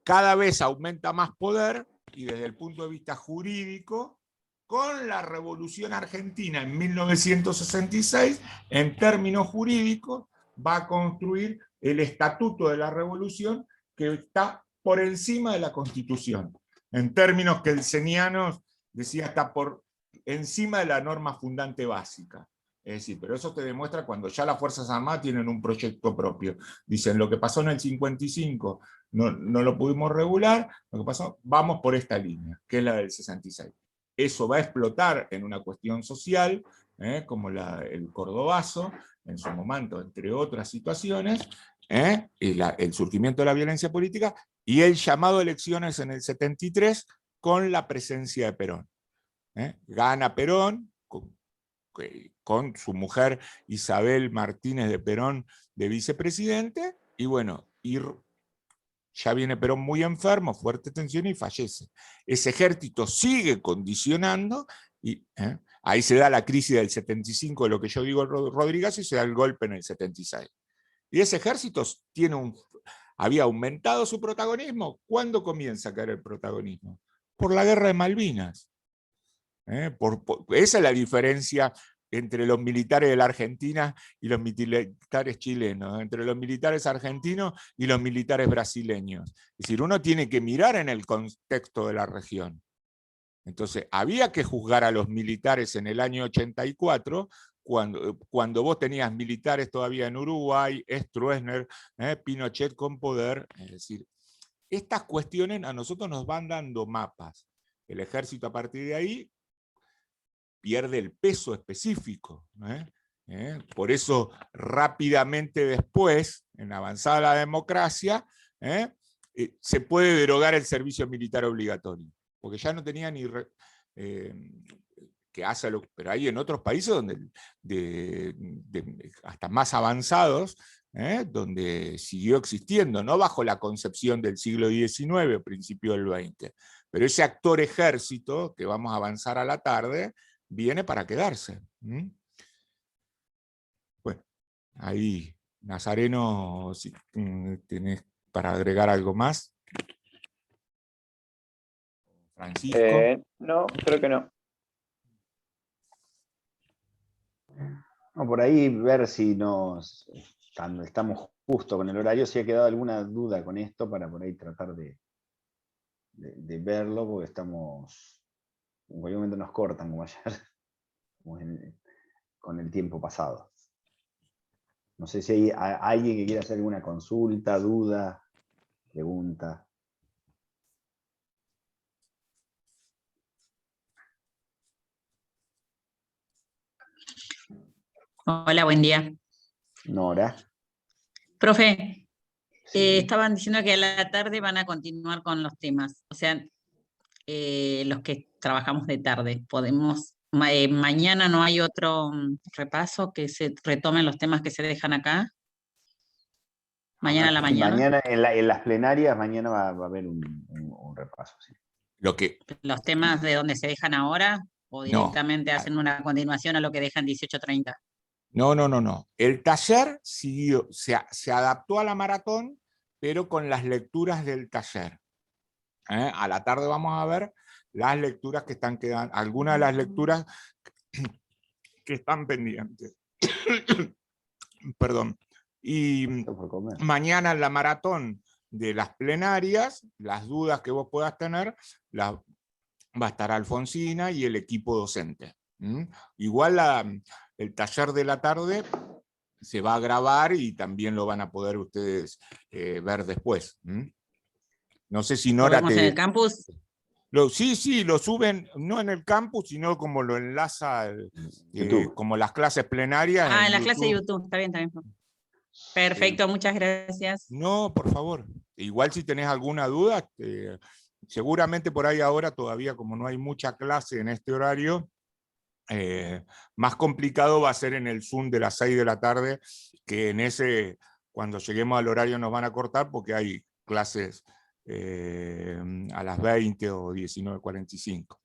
cada vez aumenta más poder, y desde el punto de vista jurídico, con la Revolución Argentina en 1966, en términos jurídicos, va a construir el Estatuto de la Revolución, que está por encima de la Constitución. En términos kelsenianos, decía, está por encima de la norma fundante básica. Es decir, pero eso te demuestra cuando ya las Fuerzas Armadas tienen un proyecto propio. Dicen, lo que pasó en el 55 no lo pudimos regular, lo que pasó, vamos por esta línea, que es la del 66. Eso va a explotar en una cuestión social, como el cordobazo, en su momento, entre otras situaciones, el surgimiento de la violencia política, y el llamado a elecciones en el 73 con la presencia de Perón. Gana Perón, con su mujer Isabel Martínez de Perón de vicepresidente, y bueno, ya viene Perón muy enfermo, fuerte tensión, y fallece. Ese ejército sigue condicionando, y ahí se da la crisis del 75, de lo que yo digo Rodríguez, y se da el golpe en el 76. Y ese ejército había aumentado su protagonismo. ¿Cuándo comienza a caer el protagonismo? Por la guerra de Malvinas. Esa es la diferencia entre los militares de la Argentina y los militares chilenos, entre los militares argentinos y los militares brasileños. Es decir, uno tiene que mirar en el contexto de la región. Entonces, había que juzgar a los militares en el año 84, cuando vos tenías militares todavía en Uruguay, Stroessner, Pinochet con poder. Es decir, estas cuestiones a nosotros nos van dando mapas. el ejército a partir de ahí pierde el peso específico. Por eso rápidamente después, en avanzada la democracia, se puede derogar el servicio militar obligatorio, porque ya no tenía ni... que hace pero hay en otros países donde hasta más avanzados, donde siguió existiendo, no bajo la concepción del siglo XIX o principio del XX, pero ese actor ejército, que vamos a avanzar a la tarde, viene para quedarse. Bueno, ahí, Nazareno, si tenés para agregar algo más. Francisco. No, creo que no. No, por ahí ver si cuando estamos justo con el horario, si ha quedado alguna duda con esto, para por ahí tratar de verlo, porque estamos, en cualquier momento nos cortan, como ayer, con el tiempo pasado. No sé si hay alguien que quiera hacer alguna consulta, duda, pregunta. Hola, buen día. Nora. Profe, Sí. estaban diciendo que a la tarde van a continuar con los temas, o sea, los que trabajamos de tarde. Mañana no hay otro repaso, que se retomen los temas que se dejan acá. Mañana a la mañana. Mañana en las plenarias, mañana va a haber un repaso. Sí. Los temas de donde se dejan ahora, o directamente hacen una continuación a lo que dejan 18:30. No. El taller siguió, se adaptó a la maratón, pero con las lecturas del taller. A la tarde vamos a ver las lecturas que están quedando, algunas de las lecturas que están pendientes. Perdón. Y mañana en la maratón de las plenarias, las dudas que vos puedas tener, va a estar Alfonsina y el equipo docente. Igual el taller de la tarde se va a grabar y también lo van a poder ustedes ver después. No sé si Nora ¿Lo vemos en el campus? Sí, lo suben, no en el campus, sino como lo enlaza, como las clases plenarias. En las clases de YouTube, está bien. Perfecto, muchas gracias. No, por favor. Igual si tenés alguna duda, seguramente por ahí ahora todavía, como no hay mucha clase en este horario, más complicado va a ser en el Zoom de las 6 de la tarde, que en ese, cuando lleguemos al horario nos van a cortar porque hay clases a las 20 o 19:45.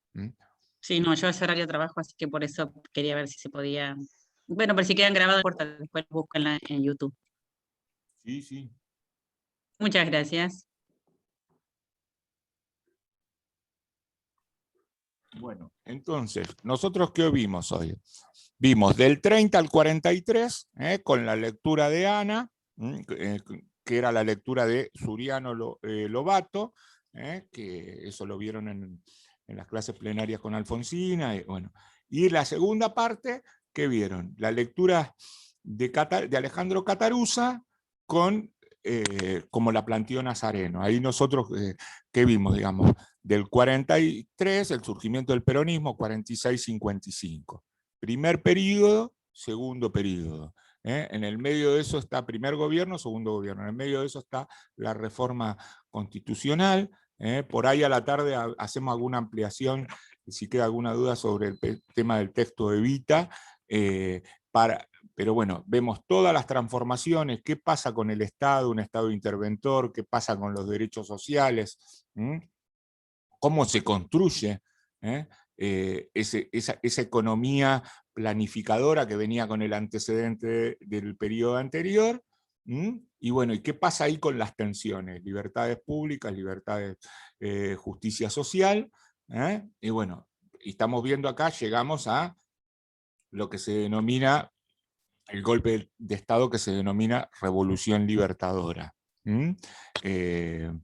Sí, no, yo ese horario trabajo, así que por eso quería ver si se podía. Bueno, pero si quedan grabados, después búsquenla en YouTube. Sí. Muchas gracias. Bueno, entonces, ¿nosotros qué vimos hoy? Vimos del 30 al 43, con la lectura de Ana, que era la lectura de Suriano Lobato, que eso lo vieron en las clases plenarias con Alfonsina, y la segunda parte, ¿qué vieron? La lectura de Alejandro Cataruza como la planteó Nazareno. Ahí nosotros, ¿qué vimos? Digamos, del 43, el surgimiento del peronismo, 46-55. Primer período, segundo período. En el medio de eso está primer gobierno, segundo gobierno. En el medio de eso está la reforma constitucional. Por ahí a la tarde hacemos alguna ampliación, si queda alguna duda sobre el tema del texto de Evita, pero bueno, vemos todas las transformaciones, qué pasa con el Estado, un Estado interventor, qué pasa con los derechos sociales, cómo se construye esa economía planificadora que venía con el antecedente del periodo anterior, y bueno, ¿y qué pasa ahí con las tensiones? Libertades públicas, libertades, justicia social, y bueno, estamos viendo acá, llegamos a lo que se denomina el golpe de Estado, que se denomina Revolución Libertadora. El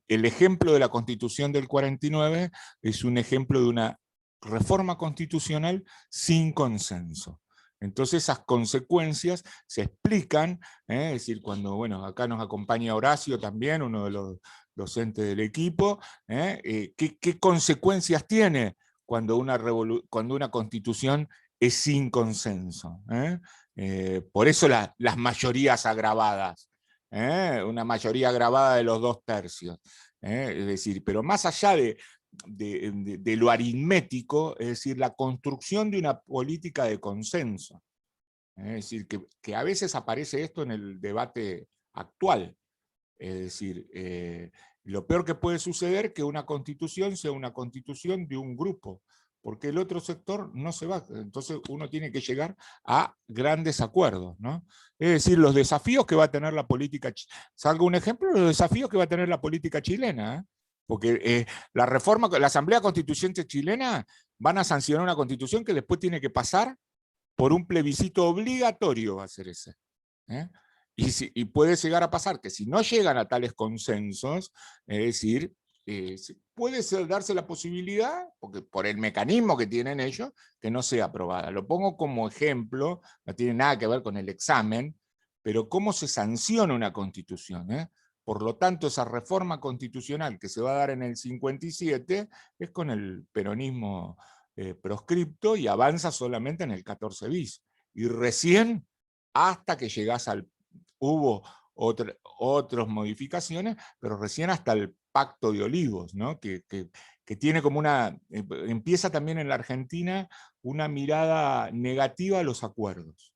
ejemplo de la Constitución del 49 es un ejemplo de una reforma constitucional sin consenso. Entonces esas consecuencias se explican, es decir, cuando, bueno, acá nos acompaña Horacio también, uno docente del equipo, ¿qué consecuencias tiene cuando una constitución es sin consenso? Por eso las mayorías agravadas, una mayoría agravada de los 2/3. Es decir, pero más allá de lo aritmético, es decir, la construcción de una política de consenso. Es decir, que a veces aparece esto en el debate actual. Es decir, lo peor que puede suceder es que una constitución sea una constitución de un grupo, porque el otro sector no se va. Entonces uno tiene que llegar a grandes acuerdos, ¿no? Es decir, los desafíos que va a tener la política, salgo un ejemplo, los desafíos que va a tener la política chilena, porque la Asamblea Constituyente chilena van a sancionar una constitución que después tiene que pasar por un plebiscito obligatorio, va a ser ese. Y puede llegar a pasar que si no llegan a tales consensos, es decir, puede darse la posibilidad, porque por el mecanismo que tienen ellos, que no sea aprobada. Lo pongo como ejemplo, no tiene nada que ver con el examen, pero cómo se sanciona una constitución. Por lo tanto, esa reforma constitucional que se va a dar en el 57 es con el peronismo proscripto y avanza solamente en el 14 bis. Y recién, hasta que llegás hubo otras modificaciones, pero recién hasta el Pacto de Olivos, ¿no? que tiene como empieza también en la Argentina una mirada negativa a los acuerdos.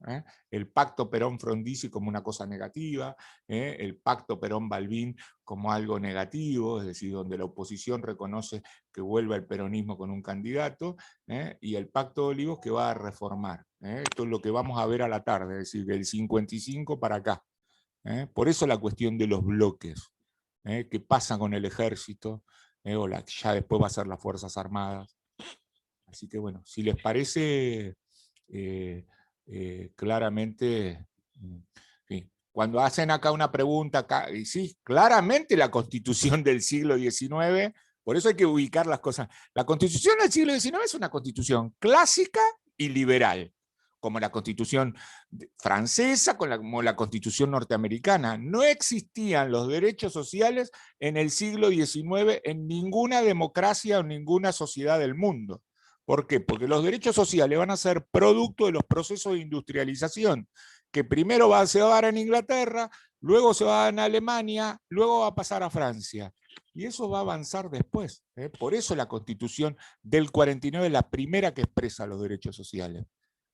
El Pacto Perón-Frondizi como una cosa negativa, el Pacto Perón-Balbín como algo negativo, es decir, donde la oposición reconoce que vuelva el peronismo con un candidato, y el Pacto de Olivos que va a reformar. Esto es lo que vamos a ver a la tarde, es decir, del 55 para acá. Por eso la cuestión de los bloques, qué pasa con el ejército, ya después va a ser las Fuerzas Armadas. Así que bueno, si les parece, claramente, cuando hacen acá una pregunta, y sí, claramente la Constitución del siglo XIX, por eso hay que ubicar las cosas. La Constitución del siglo XIX es una constitución clásica y liberal, como la Constitución francesa, como la Constitución norteamericana. No existían los derechos sociales en el siglo XIX en ninguna democracia o ninguna sociedad del mundo. ¿Por qué? Porque los derechos sociales van a ser producto de los procesos de industrialización, que primero se va a dar en Inglaterra, luego se va a dar en Alemania, luego va a pasar a Francia. Y eso va a avanzar después. Por eso la Constitución del 49 es la primera que expresa los derechos sociales.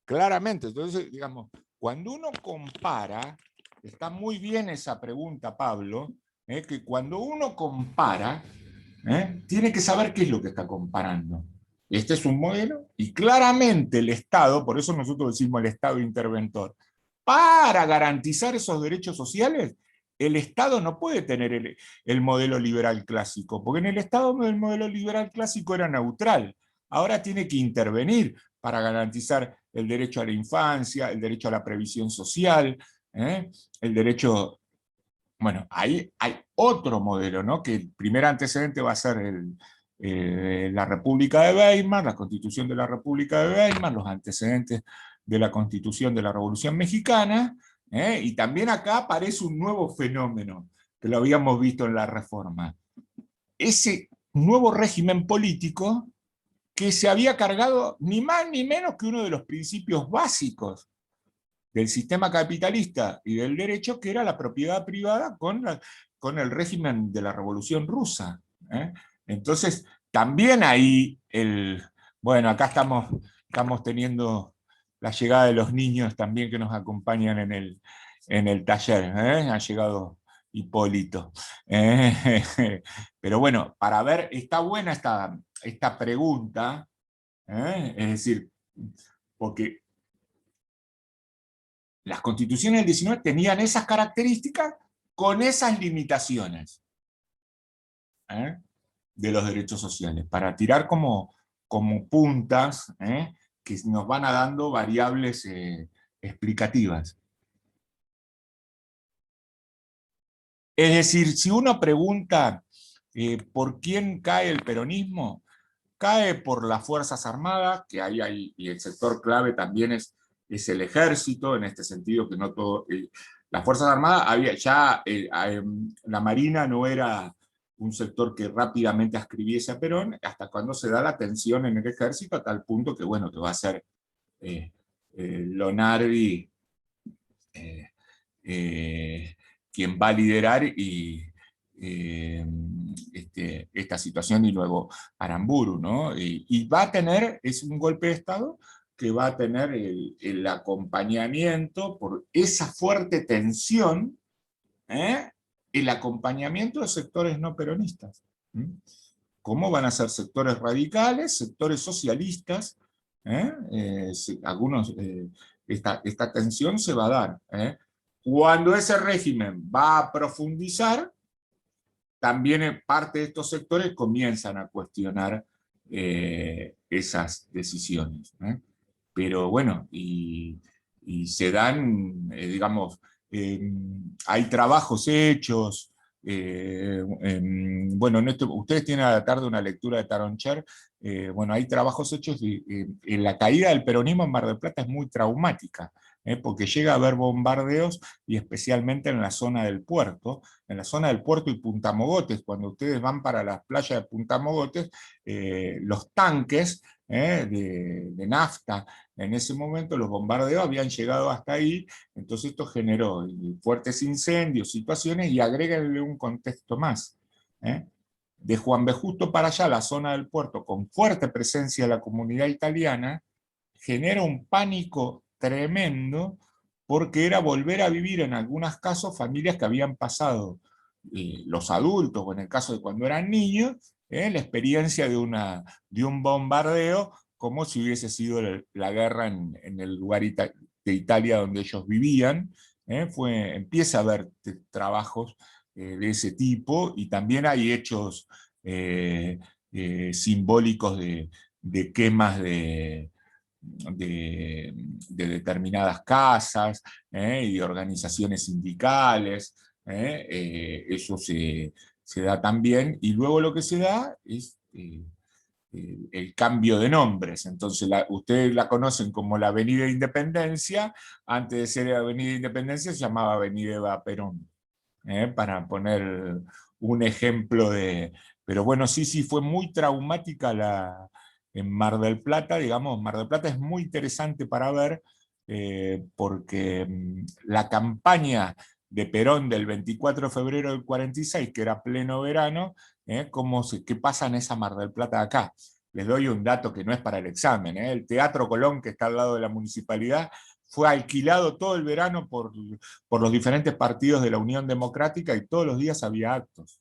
Claramente, entonces, digamos, cuando uno compara, está muy bien esa pregunta, Pablo, que cuando uno compara, tiene que saber qué es lo que está comparando. Este es un modelo, y claramente el Estado, por eso nosotros decimos el Estado interventor, para garantizar esos derechos sociales, el Estado no puede tener el modelo liberal clásico, porque en el Estado el modelo liberal clásico era neutral, ahora tiene que intervenir para garantizar el derecho a la infancia, el derecho a la previsión social, el derecho... Bueno, ahí hay otro modelo, ¿no? Que el primer antecedente va a ser la República de Weimar, la Constitución de la República de Weimar, los antecedentes de la Constitución de la Revolución Mexicana, y también acá aparece un nuevo fenómeno, que lo habíamos visto en la Reforma. Ese nuevo régimen político que se había cargado ni más ni menos que uno de los principios básicos del sistema capitalista y del derecho, que era la propiedad privada con el régimen de la Revolución Rusa. Entonces, también ahí, bueno, acá estamos teniendo la llegada de los niños también que nos acompañan en el taller. Ha llegado Hipólito. Pero bueno, para ver, está buena esta pregunta, es decir, porque las constituciones del 19 tenían esas características con esas limitaciones de los derechos sociales, para tirar como puntas que nos van dando variables explicativas. Es decir, si uno pregunta por quién cae el peronismo, cae por las Fuerzas Armadas, que hay, y el sector clave también es el ejército, en este sentido que no todo... las Fuerzas Armadas, la Marina no era un sector que rápidamente ascribiese a Perón, hasta cuando se da la tensión en el ejército, a tal punto que, bueno, que va a ser Lonardi quien va a liderar esta situación, y luego Aramburu, ¿no? Y va a tener, es un golpe de Estado que va a tener el acompañamiento por esa fuerte tensión, el acompañamiento de sectores no peronistas. ¿Cómo van a ser sectores radicales, sectores socialistas? Algunos, esta tensión se va a dar. Cuando ese régimen va a profundizar, también parte de estos sectores comienzan a cuestionar esas decisiones. Pero bueno, y se dan, digamos, hay trabajos hechos. Bueno, ustedes tienen a la tarde una lectura de Taroncher. Bueno, hay trabajos hechos. En la caída del peronismo en Mar del Plata es muy traumática, porque llega a haber bombardeos, y especialmente en la zona del puerto. En la zona del puerto y Punta Mogotes, cuando ustedes van para las playas de Punta Mogotes, los tanques de nafta, en ese momento los bombardeos habían llegado hasta ahí, entonces esto generó fuertes incendios, situaciones, y agréguenle un contexto más. De Juan B. Justo para allá, la zona del puerto, con fuerte presencia de la comunidad italiana, genera un pánico tremendo, porque era volver a vivir en algunos casos familias que habían pasado, los adultos, o en el caso de cuando eran niños, la experiencia de un bombardeo, como si hubiese sido la guerra en el lugar de Italia donde ellos vivían. Empieza a haber trabajos de ese tipo, y también hay hechos simbólicos de quemas de determinadas casas y de organizaciones sindicales. Eso se da también, y luego lo que se da es el cambio de nombres. Entonces ustedes la conocen como la Avenida Independencia. Antes de ser Avenida Independencia se llamaba Avenida Eva Perón, para poner un ejemplo de... Pero bueno, sí, fue muy traumática en Mar del Plata. Digamos, Mar del Plata es muy interesante para ver, porque la campaña de Perón del 24 de febrero del 46, que era pleno verano, ¿qué pasa en esa Mar del Plata acá? Les doy un dato que no es para el examen. El Teatro Colón, que está al lado de la municipalidad, fue alquilado todo el verano por los diferentes partidos de la Unión Democrática, y todos los días había actos,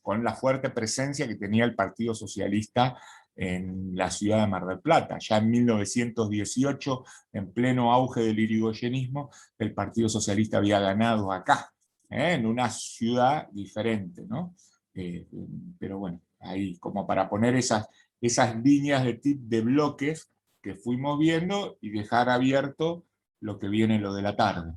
con la fuerte presencia que tenía el Partido Socialista en la ciudad de Mar del Plata. Ya en 1918, en pleno auge del irigoyenismo, el Partido Socialista había ganado acá, en una ciudad diferente, ¿no? Pero bueno, ahí como para poner esas líneas de bloques que fuimos viendo, y dejar abierto lo que viene lo de la tarde.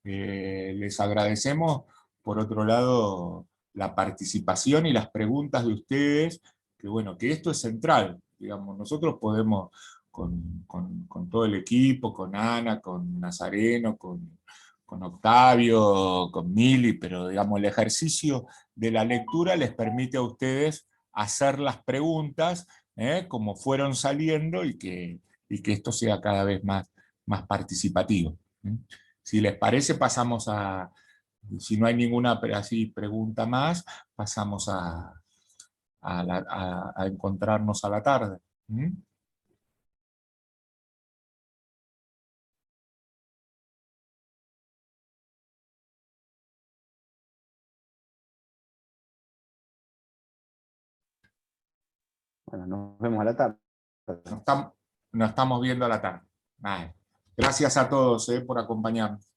Les agradecemos, por otro lado, la participación y las preguntas de ustedes, que bueno, que esto es central. Digamos, nosotros podemos, con todo el equipo, con Ana, con Nazareno, con Octavio, con Mili, pero digamos, el ejercicio de la lectura les permite a ustedes hacer las preguntas como fueron saliendo, y que esto sea cada vez más participativo. Si les parece, pasamos si no hay ninguna pregunta más, pasamos a encontrarnos a la tarde. Bueno, nos vemos a la tarde. Nos estamos viendo a la tarde. Gracias a todos por acompañarnos.